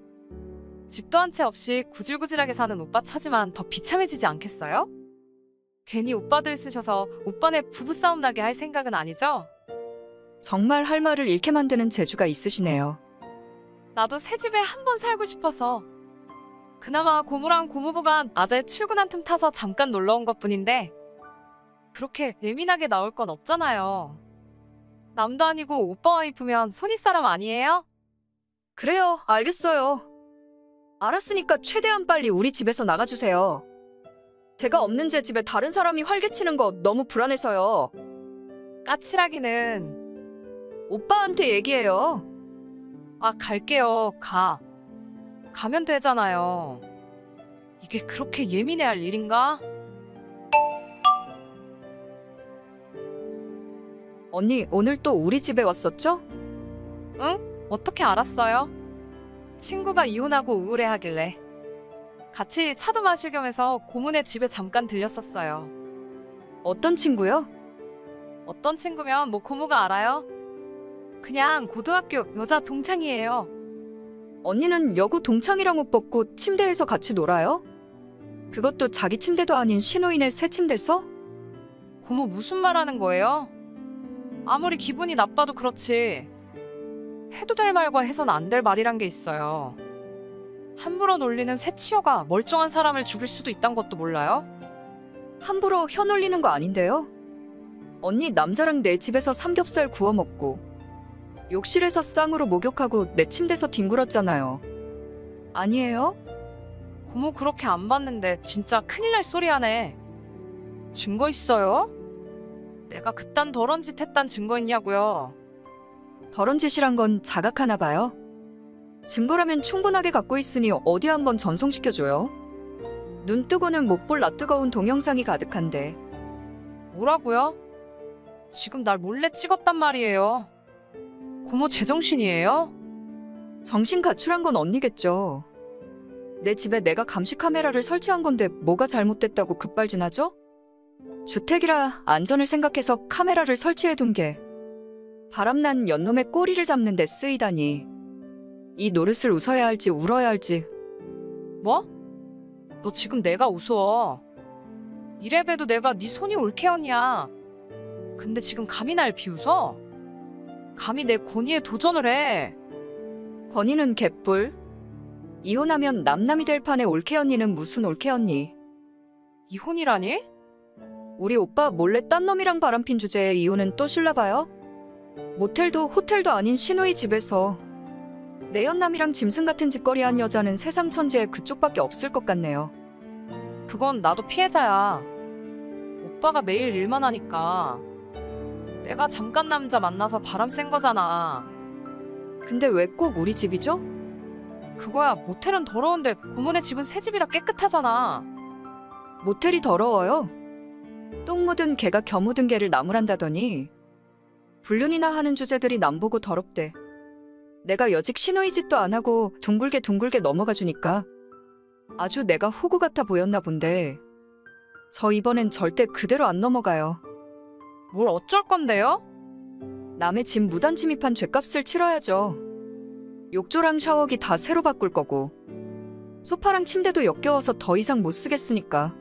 집도 한 채 없이 구질구질하게 사는 오빠 처지만 더 비참해지지 않겠어요? 괜히 오빠들 쓰셔서 오빠네 부부싸움 나게 할 생각은 아니죠?
정말 할 말을 잃게 만드는 재주가 있으시네요.
나도 새 집에 한 번 살고 싶어서 그나마 고모랑 고모부가 낮에 출근한 틈 타서 잠깐 놀러 온 것뿐인데 그렇게 예민하게 나올 건 없잖아요. 남도 아니고 오빠 와이프면 손윗사람 아니에요?
그래요, 알겠어요. 알았으니까 최대한 빨리 우리 집에서 나가주세요. 제가 없는 제 집에 다른 사람이 활개치는 거 너무 불안해서요.
까칠하기는.
오빠한테 얘기해요.
아, 갈게요. 가면 되잖아요. 이게 그렇게 예민해할 일인가?
언니, 오늘 또 우리 집에 왔었죠?
응? 어떻게 알았어요? 친구가 이혼하고 우울해하길래 같이 차도 마실 겸해서 고모네 집에 잠깐 들렸었어요.
어떤 친구요?
어떤 친구면 뭐 고모가 알아요? 그냥 고등학교 여자 동창이에요.
언니는 여고 동창이랑 옷 벗고 침대에서 같이 놀아요? 그것도 자기 침대도 아닌 신호인의 새 침대서?
고모 무슨 말 하는 거예요? 아무리 기분이 나빠도 그렇지. 해도 될 말과 해선 안 될 말이란 게 있어요. 함부로 놀리는 새치어가 멀쩡한 사람을 죽일 수도 있단 것도 몰라요?
함부로 혀 놀리는 거 아닌데요? 언니 남자랑 내 집에서 삼겹살 구워 먹고 욕실에서 쌍으로 목욕하고 내 침대에서 뒹굴었잖아요. 아니에요?
고모 그렇게 안 봤는데 진짜 큰일 날 소리 하네. 증거 있어요? 내가 그딴 더러운 짓 했단 증거 있냐고요?
더러운 짓이란 건 자각하나 봐요. 증거라면 충분하게 갖고 있으니 어디 한번 전송시켜줘요. 눈 뜨고는 못 볼 낯뜨거운 동영상이 가득한데.
뭐라고요? 지금 날 몰래 찍었단 말이에요. 고모 제정신이에요?
정신 가출한 건 언니겠죠. 내 집에 내가 감시 카메라를 설치한 건데 뭐가 잘못됐다고 급발진하죠? 주택이라 안전을 생각해서 카메라를 설치해둔 게 바람난 연놈의 꼬리를 잡는 데 쓰이다니. 이 노릇을 웃어야 할지 울어야 할지.
뭐? 너 지금 내가 우스워. 이래봬도 내가 네 손이 올케였냐. 근데 지금 감히 날 비웃어? 감히 내 권위에 도전을 해.
건이는 개뿔. 이혼하면 남남이 될 판에 올케 언니는 무슨 올케 언니.
이혼이라니?
우리 오빠 몰래 딴 놈이랑 바람핀 주제에 이혼은 또 실라봐요? 모텔도 호텔도 아닌 신우이 집에서 내 연남이랑 짐승 같은 짓거리 한 여자는 세상 천지에 그쪽밖에 없을 것 같네요.
그건 나도 피해자야. 오빠가 매일 일만 하니까. 내가 잠깐 남자 만나서 바람 쐰 거잖아.
근데 왜 꼭 우리 집이죠?
그거야, 모텔은 더러운데 고모네 집은 새 집이라 깨끗하잖아.
모텔이 더러워요. 똥 묻은 개가 겨 묻은 개를 나무란다더니 불륜이나 하는 주제들이 남보고 더럽대. 내가 여직 신우이 짓도 안 하고 둥글게 넘어가 주니까 아주 내가 호구 같아 보였나 본데 저 이번엔 절대 그대로 안 넘어가요.
뭘 어쩔 건데요?
남의 집 무단 침입한 죄값을 치러야죠. 욕조랑 샤워기 다 새로 바꿀 거고 소파랑 침대도 역겨워서 더 이상 못 쓰겠으니까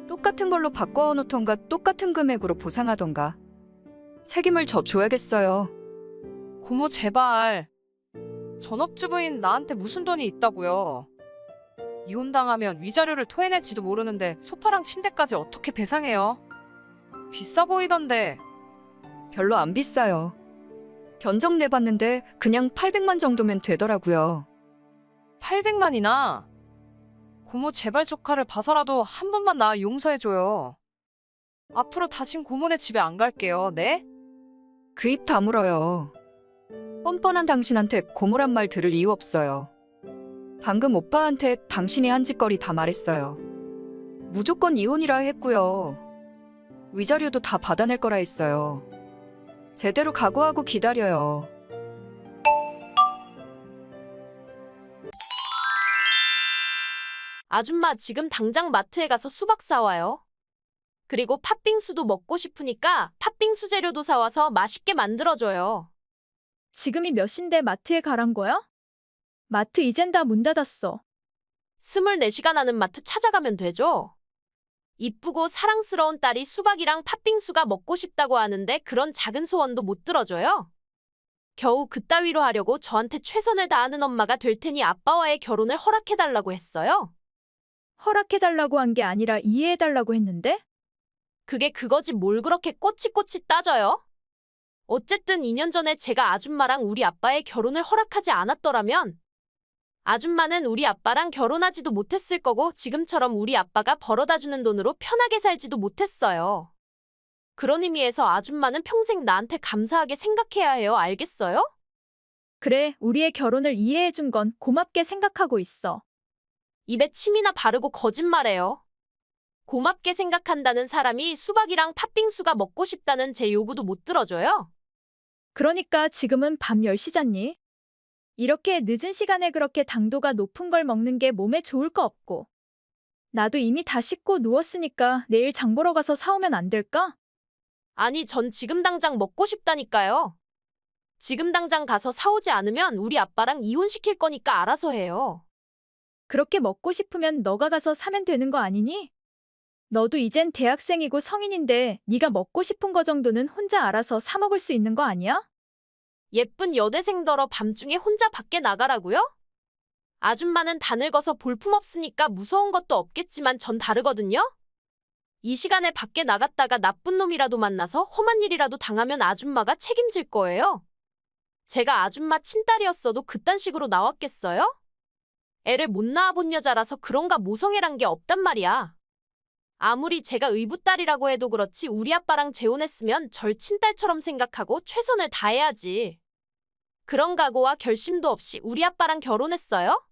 똑같은 걸로 바꿔 놓던가 똑같은 금액으로 보상하던가 책임을 져 줘야겠어요.
고모 제발. 전업주부인 나한테 무슨 돈이 있다고요? 이혼당하면 위자료를 토해낼지도 모르는데 소파랑 침대까지 어떻게 배상해요? 비싸 보이던데.
별로 안 비싸요. 견적 내봤는데 그냥 800만 정도면 되더라고요.
800만이나? 고모 제발 조카를 봐서라도 한 번만 나 용서해줘요. 앞으로 다신 고모네 집에 안 갈게요. 네?
그 입 다물어요. 뻔뻔한 당신한테 고모란 말 들을 이유 없어요. 방금 오빠한테 당신이 한 짓거리 다 말했어요. 무조건 이혼이라 했고요. 위자료도 다 받아낼 거라 했어요. 제대로 각오하고 기다려요.
아줌마 지금 당장 마트에 가서 수박 사와요. 그리고 팥빙수도 먹고 싶으니까 팥빙수 재료도 사와서 맛있게 만들어줘요.
지금이 몇 시인데 마트에 가란 거야? 마트 이젠 다 문 닫았어.
24시간 하는 마트 찾아가면 되죠. 이쁘고 사랑스러운 딸이 수박이랑 팥빙수가 먹고 싶다고 하는데 그런 작은 소원도 못 들어줘요. 겨우 그따위로 하려고 저한테 최선을 다하는 엄마가 될 테니 아빠와의 결혼을 허락해달라고 했어요.
허락해달라고 한 게 아니라 이해해달라고 했는데?
그게 그거지 뭘 그렇게 꼬치꼬치 따져요? 어쨌든 2년 전에 제가 아줌마랑 우리 아빠의 결혼을 허락하지 않았더라면 아줌마는 우리 아빠랑 결혼하지도 못했을 거고 지금처럼 우리 아빠가 벌어다주는 돈으로 편하게 살지도 못했어요. 그런 의미에서 아줌마는 평생 나한테 감사하게 생각해야 해요. 알겠어요?
그래, 우리의 결혼을 이해해준 건 고맙게 생각하고 있어.
입에 침이나 바르고 거짓말해요. 고맙게 생각한다는 사람이 수박이랑 팥빙수가 먹고 싶다는 제 요구도 못 들어줘요.
그러니까 지금은 밤 10시잖니? 이렇게 늦은 시간에 그렇게 당도가 높은 걸 먹는 게 몸에 좋을 거 없고. 나도 이미 다 씻고 누웠으니까 내일 장 보러 가서 사오면 안 될까?
아니, 전 지금 당장 먹고 싶다니까요. 지금 당장 가서 사오지 않으면 우리 아빠랑 이혼시킬 거니까 알아서 해요.
그렇게 먹고 싶으면 너가 가서 사면 되는 거 아니니? 너도 이젠 대학생이고 성인인데 네가 먹고 싶은 거 정도는 혼자 알아서 사 먹을 수 있는 거 아니야?
예쁜 여대생더러 밤중에 혼자 밖에 나가라고요? 아줌마는 다 늙어서 볼품없으니까 무서운 것도 없겠지만 전 다르거든요? 이 시간에 밖에 나갔다가 나쁜 놈이라도 만나서 험한 일이라도 당하면 아줌마가 책임질 거예요. 제가 아줌마 친딸이었어도 그딴 식으로 나왔겠어요? 애를 못 낳아본 여자라서 그런가 모성애란 게 없단 말이야. 아무리 제가 의붓딸이라고 해도 그렇지 우리 아빠랑 재혼했으면 절 친딸처럼 생각하고 최선을 다해야지. 그런 각오와 결심도 없이 우리 아빠랑 결혼했어요?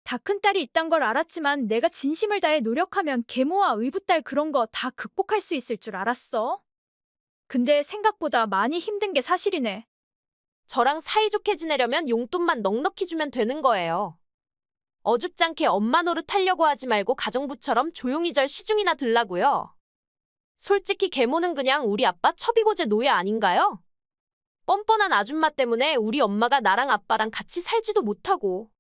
다 큰 딸이 있단 걸 알았지만 내가 진심을 다해 노력하면 계모와 의붓딸 그런 거 다 극복할 수 있을 줄 알았어. 근데 생각보다 많이 힘든 게 사실이네.
저랑 사이좋게 지내려면 용돈만 넉넉히 주면 되는 거예요. 어줍잖게 엄마 노릇하려고 하지 말고 가정부처럼 조용히 절 시중이나 들라고요. 솔직히 계모는 그냥 우리 아빠 첩이고제 노예 아닌가요? 뻔뻔한 아줌마 때문에 우리 엄마가 나랑 아빠랑 같이 살지도 못하고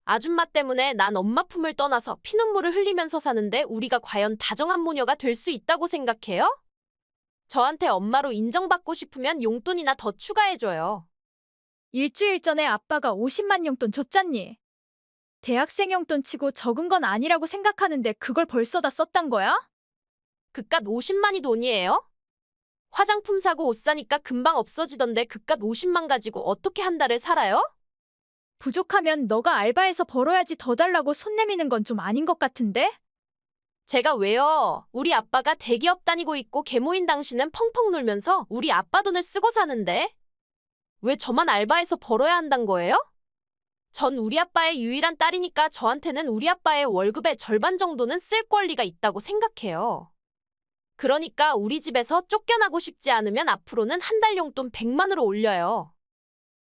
아줌마 때문에 난 엄마 품을 떠나서 피눈물을 흘리면서 사는데 우리가 과연 다정한 모녀가 될 수 있다고 생각해요? 저한테 엄마로 인정받고 싶으면 용돈이나 더 추가해줘요.
일주일 전에 아빠가 50만 용돈 줬잖니. 대학생 용돈 치고 적은 건 아니라고 생각하는데 그걸 벌써 다 썼단 거야?
그깟 50만이 돈이에요? 화장품 사고 옷 사니까 금방 없어지던데 그깟 50만 가지고 어떻게 한 달을 살아요?
부족하면 너가 알바해서 벌어야지 더 달라고 손 내미는 건 좀 아닌 것 같은데?
제가 왜요? 우리 아빠가 대기업 다니고 있고 계모인 당신은 펑펑 놀면서 우리 아빠 돈을 쓰고 사는데? 왜 저만 알바해서 벌어야 한단 거예요? 전 우리 아빠의 유일한 딸이니까 저한테는 우리 아빠의 월급의 절반 정도는 쓸 권리가 있다고 생각해요. 그러니까 우리 집에서 쫓겨나고 싶지 않으면 앞으로는 한 달 용돈 100만으로 올려요.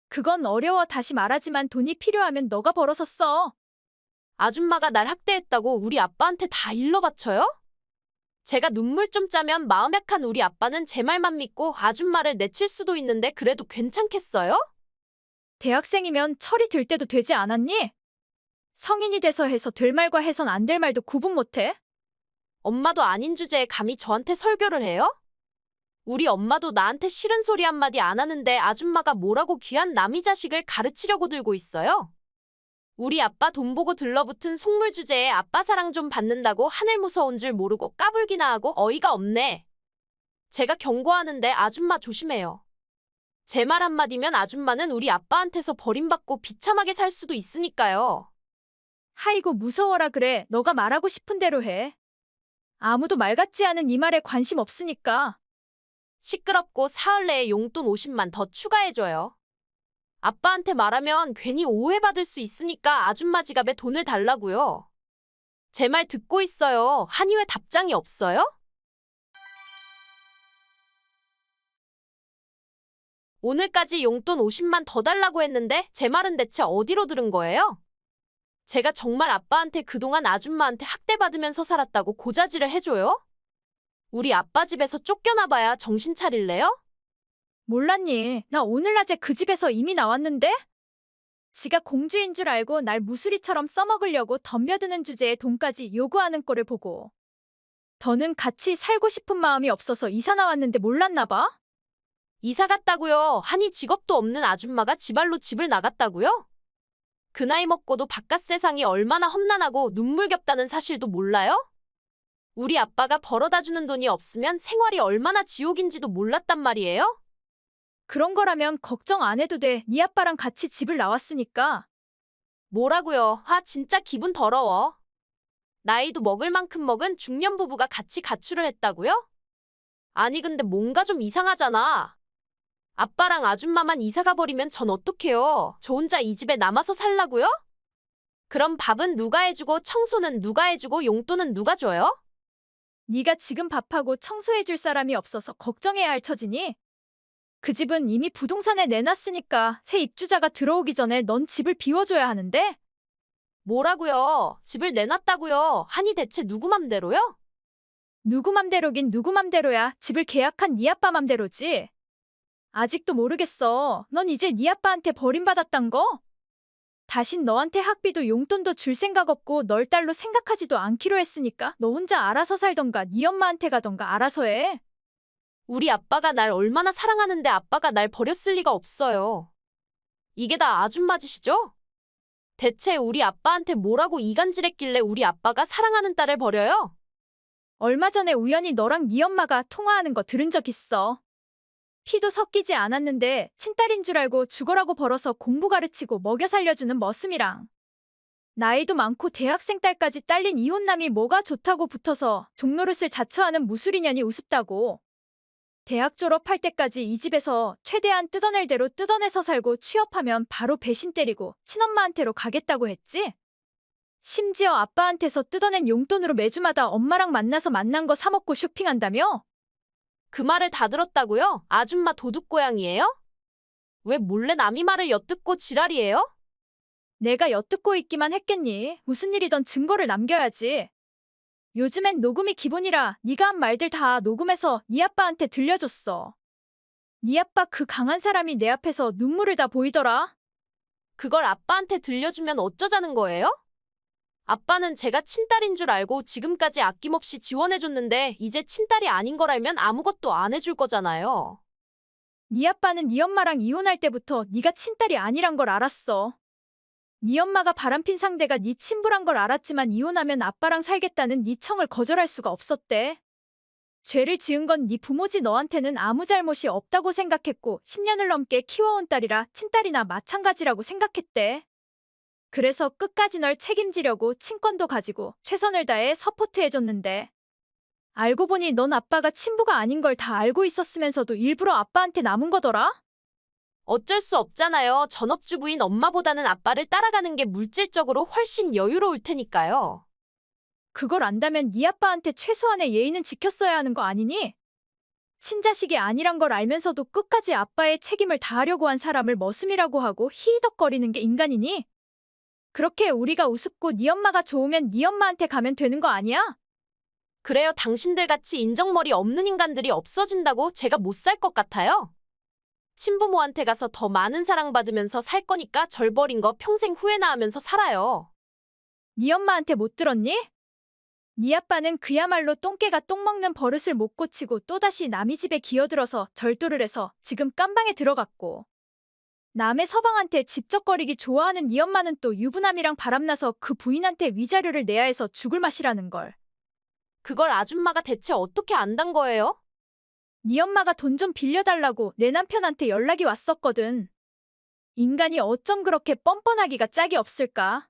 그건 어려워. 다시 말하지만 돈이 필요하면 너가 벌어서 써.
아줌마가 날 학대했다고 우리 아빠한테 다 일러 바쳐요? 제가 눈물 좀 짜면 마음 약한 우리 아빠는 제 말만 믿고 아줌마를 내칠 수도 있는데 그래도 괜찮겠어요?
대학생이면 철이 들 때도 되지 않았니? 성인이 돼서 해서 될 말과 해선 안 될 말도 구분 못해?
엄마도 아닌 주제에 감히 저한테 설교를 해요? 우리 엄마도 나한테 싫은 소리 한마디 안 하는데 아줌마가 뭐라고 귀한 남이 자식을 가르치려고 들고 있어요? 우리 아빠 돈 보고 들러붙은 속물 주제에 아빠 사랑 좀 받는다고 하늘 무서운 줄 모르고 까불기나 하고 어이가 없네. 제가 경고하는데 아줌마 조심해요. 제 말 한마디면 아줌마는 우리 아빠한테서 버림받고 비참하게 살 수도 있으니까요.
하이고 무서워라 그래. 너가 말하고 싶은 대로 해. 아무도 말 같지 않은 이 말에 관심 없으니까.
시끄럽고 사흘 내에 용돈 50만 더 추가해줘요. 아빠한테 말하면 괜히 오해받을 수 있으니까 아줌마 지갑에 돈을 달라고요. 제 말 듣고 있어요. 하니 왜 답장이 없어요? 오늘까지 용돈 50만 더 달라고 했는데 제 말은 대체 어디로 들은 거예요? 제가 정말 아빠한테 그동안 아줌마한테 학대받으면서 살았다고 고자질을 해줘요? 우리 아빠 집에서 쫓겨나봐야 정신 차릴래요?
몰랐니? 나 오늘 낮에 그 집에서 이미 나왔는데? 지가 공주인 줄 알고 날 무수리처럼 써먹으려고 덤벼드는 주제에 돈까지 요구하는 꼴을 보고. 더는 같이 살고 싶은 마음이 없어서 이사 나왔는데 몰랐나 봐?
이사 갔다고요? 하니 직업도 없는 아줌마가 지발로 집을 나갔다고요? 그 나이 먹고도 바깥 세상이 얼마나 험난하고 눈물겹다는 사실도 몰라요? 우리 아빠가 벌어다 주는 돈이 없으면 생활이 얼마나 지옥인지도 몰랐단 말이에요?
그런 거라면 걱정 안 해도 돼. 네 아빠랑 같이 집을 나왔으니까.
뭐라고요? 진짜 기분 더러워. 나이도 먹을 만큼 먹은 중년 부부가 같이 가출을 했다고요? 아니 근데 뭔가 좀 이상하잖아. 아빠랑 아줌마만 이사 가버리면 전 어떡해요? 저 혼자 이 집에 남아서 살라고요? 그럼 밥은 누가 해주고 청소는 누가 해주고 용돈은 누가 줘요?
네가 지금 밥하고 청소해줄 사람이 없어서 걱정해야 할 처지니? 그 집은 이미 부동산에 내놨으니까 새 입주자가 들어오기 전에 넌 집을 비워줘야 하는데?
뭐라고요? 집을 내놨다고요? 하니 대체 누구 맘대로요?
누구 맘대로긴 누구 맘대로야. 집을 계약한 네 아빠 맘대로지. 아직도 모르겠어. 넌 이제 네 아빠한테 버림받았단 거? 다신 너한테 학비도 용돈도 줄 생각 없고 널 딸로 생각하지도 않기로 했으니까 너 혼자 알아서 살던가 네 엄마한테 가던가 알아서 해.
우리 아빠가 날 얼마나 사랑하는데 아빠가 날 버렸을 리가 없어요. 이게 다 아줌마 짓이죠? 대체 우리 아빠한테 뭐라고 이간질했길래 우리 아빠가 사랑하는 딸을 버려요?
얼마 전에 우연히 너랑 네 엄마가 통화하는 거 들은 적 있어. 피도 섞이지 않았는데 친딸인 줄 알고 죽어라고 벌어서 공부 가르치고 먹여 살려주는 머슴이랑 나이도 많고 대학생 딸까지 딸린 이혼남이 뭐가 좋다고 붙어서 종노릇을 자처하는 무수리년이 우습다고. 대학 졸업할 때까지 이 집에서 최대한 뜯어낼 대로 뜯어내서 살고 취업하면 바로 배신 때리고 친엄마한테로 가겠다고 했지? 심지어 아빠한테서 뜯어낸 용돈으로 매주마다 엄마랑 만나서 만난 거 사 먹고 쇼핑한다며?
그 말을 다 들었다고요? 아줌마 도둑고양이에요? 왜 몰래 남이 말을 엿듣고 지랄이에요?
내가 엿듣고 있기만 했겠니? 무슨 일이던 증거를 남겨야지. 요즘엔 녹음이 기본이라 네가 한 말들 다 녹음해서 네 아빠한테 들려줬어. 네 아빠 그 강한 사람이 내 앞에서 눈물을 다 보이더라.
그걸 아빠한테 들려주면 어쩌자는 거예요? 아빠는 제가 친딸인 줄 알고 지금까지 아낌없이 지원해줬는데 이제 친딸이 아닌 걸 알면 아무것도 안 해줄 거잖아요.
네 아빠는 네 엄마랑 이혼할 때부터 네가 친딸이 아니란 걸 알았어. 네 엄마가 바람핀 상대가 네 친부란 걸 알았지만 이혼하면 아빠랑 살겠다는 네 청을 거절할 수가 없었대. 죄를 지은 건 네 부모지 너한테는 아무 잘못이 없다고 생각했고 10년을 넘게 키워온 딸이라 친딸이나 마찬가지라고 생각했대. 그래서 끝까지 널 책임지려고 친권도 가지고 최선을 다해 서포트해줬는데 알고 보니 넌 아빠가 친부가 아닌 걸 다 알고 있었으면서도 일부러 아빠한테 남은 거더라?
어쩔 수 없잖아요. 전업주부인 엄마보다는 아빠를 따라가는 게 물질적으로 훨씬 여유로울 테니까요.
그걸 안다면 네 아빠한테 최소한의 예의는 지켰어야 하는 거 아니니? 친자식이 아니란 걸 알면서도 끝까지 아빠의 책임을 다하려고 한 사람을 머슴이라고 하고 히히덕거리는 게 인간이니? 그렇게 우리가 우습고 네 엄마가 좋으면 네 엄마한테 가면 되는 거 아니야?
그래요. 당신들같이 인정머리 없는 인간들이 없어진다고 제가 못 살 것 같아요. 친부모한테 가서 더 많은 사랑받으면서 살 거니까 절 버린 거 평생 후회나 하면서 살아요.
네 엄마한테 못 들었니? 네 아빠는 그야말로 똥개가 똥 먹는 버릇을 못 고치고 또다시 남의 집에 기어들어서 절도를 해서 지금 깜방에 들어갔고 남의 서방한테 집적거리기 좋아하는 네 엄마는 또 유부남이랑 바람나서 그 부인한테 위자료를 내야 해서 죽을 맛이라는 걸.
그걸 아줌마가 대체 어떻게 안단 거예요?
네 엄마가 돈 좀 빌려달라고 내 남편한테 연락이 왔었거든. 인간이 어쩜 그렇게 뻔뻔하기가 짝이 없을까?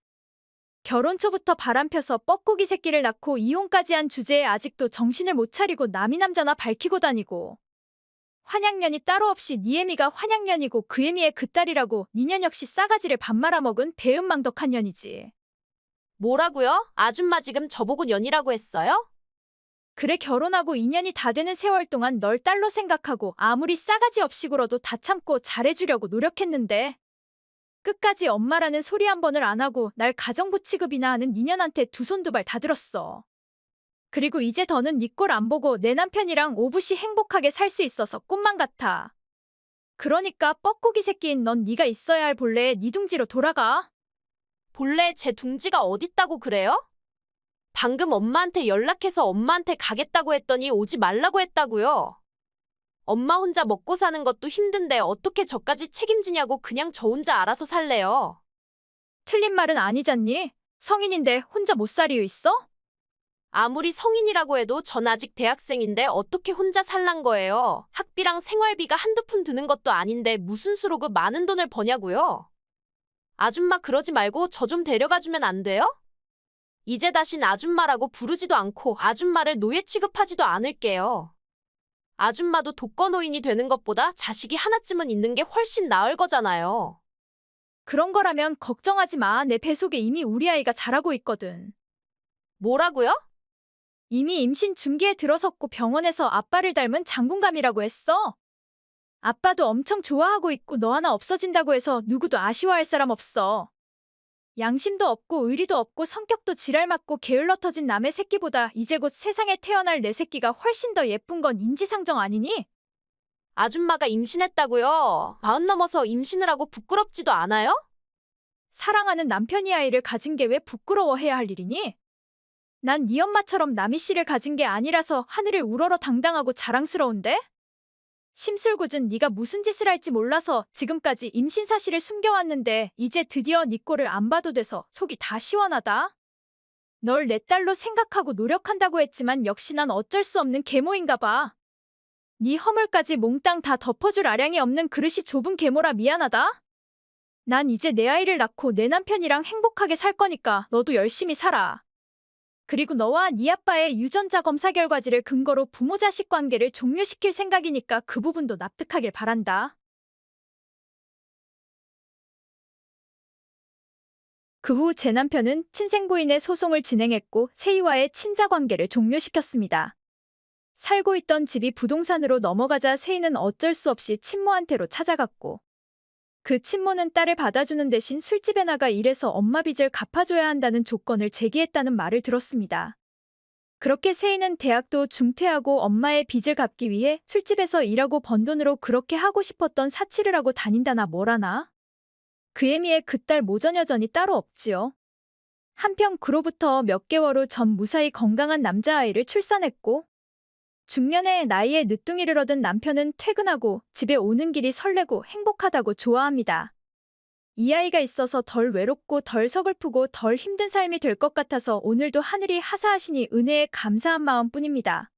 결혼 초부터 바람펴서 뻐꾸기 새끼를 낳고 이혼까지 한 주제에 아직도 정신을 못 차리고 남이 남자나 밝히고 다니고. 환양년이 따로 없이 니 애미가 환양년이고 그 애미의 그 딸이라고 니년 역시 싸가지를 밥 말아먹은 배은망덕한 년이지.
뭐라고요? 아줌마 지금 저보고 년이라고 했어요?
그래 결혼하고 2년이 다 되는 세월 동안 널 딸로 생각하고 아무리 싸가지 없이 굴어도 다 참고 잘해주려고 노력했는데 끝까지 엄마라는 소리 한 번을 안 하고 날 가정부 취급이나 하는 니년한테 두 손 두 발 다 들었어. 그리고 이제 더는 니 꼴 안 보고 내 남편이랑 오붓이 행복하게 살 수 있어서 꿈만 같아. 그러니까 뻐꾸기 새끼인 넌 네가 있어야 할 본래의 니 둥지로 돌아가.
본래 제 둥지가 어딨다고 그래요? 방금 엄마한테 연락해서 엄마한테 가겠다고 했더니 오지 말라고 했다고요. 엄마 혼자 먹고 사는 것도 힘든데 어떻게 저까지 책임지냐고 그냥 저 혼자 알아서 살래요.
틀린 말은 아니잖니? 성인인데 혼자 못 살이유 있어?
아무리 성인이라고 해도 전 아직 대학생인데 어떻게 혼자 살란 거예요. 학비랑 생활비가 한두 푼 드는 것도 아닌데 무슨 수로 그 많은 돈을 버냐고요. 아줌마 그러지 말고 저 좀 데려가주면 안 돼요? 이제 다신 아줌마라고 부르지도 않고 아줌마를 노예 취급하지도 않을게요. 아줌마도 독거노인이 되는 것보다 자식이 하나쯤은 있는 게 훨씬 나을 거잖아요.
그런 거라면 걱정하지 마. 내 뱃속에 이미 우리 아이가 자라고 있거든.
뭐라고요?
이미 임신 중기에 들어섰고 병원에서 아빠를 닮은 장군감이라고 했어. 아빠도 엄청 좋아하고 있고 너 하나 없어진다고 해서 누구도 아쉬워할 사람 없어. 양심도 없고 의리도 없고 성격도 지랄 맞고 게을러 터진 남의 새끼보다 이제 곧 세상에 태어날 내 새끼가 훨씬 더 예쁜 건 인지상정 아니니?
아줌마가 임신했다고요? 40 넘어서 임신을 하고 부끄럽지도 않아요?
사랑하는 남편이 아이를 가진 게 왜 부끄러워해야 할 일이니? 난 네 엄마처럼 남희 씨를 가진 게 아니라서 하늘을 우러러 당당하고 자랑스러운데? 심술궂은 네가 무슨 짓을 할지 몰라서 지금까지 임신 사실을 숨겨왔는데 이제 드디어 네 꼴을 안 봐도 돼서 속이 다 시원하다. 널 내 딸로 생각하고 노력한다고 했지만 역시 난 어쩔 수 없는 계모인가 봐. 네 허물까지 몽땅 다 덮어줄 아량이 없는 그릇이 좁은 계모라 미안하다. 난 이제 내 아이를 낳고 내 남편이랑 행복하게 살 거니까 너도 열심히 살아. 그리고 너와 네 아빠의 유전자 검사 결과지를 근거로 부모 자식 관계를 종료시킬 생각이니까 그 부분도 납득하길 바란다. 그 후 제 남편은 친생부인의 소송을 진행했고 세희와의 친자 관계를 종료시켰습니다. 살고 있던 집이 부동산으로 넘어가자 세희는 어쩔 수 없이 친모한테로 찾아갔고 그 친모는 딸을 받아주는 대신 술집에 나가 일해서 엄마 빚을 갚아줘야 한다는 조건을 제기했다는 말을 들었습니다. 그렇게 세희는 대학도 중퇴하고 엄마의 빚을 갚기 위해 술집에서 일하고 번 돈으로 그렇게 하고 싶었던 사치를 하고 다닌다나 뭐라나. 그 애미의 그 딸 모전 여전히 따로 없지요. 한편 그로부터 몇 개월 후 전 무사히 건강한 남자아이를 출산했고 중년의 나이에 늦둥이를 얻은 남편은 퇴근하고 집에 오는 길이 설레고 행복하다고 좋아합니다. 이 아이가 있어서 덜 외롭고 덜 서글프고 덜 힘든 삶이 될 것 같아서 오늘도 하늘이 하사하시니 은혜에 감사한 마음뿐입니다.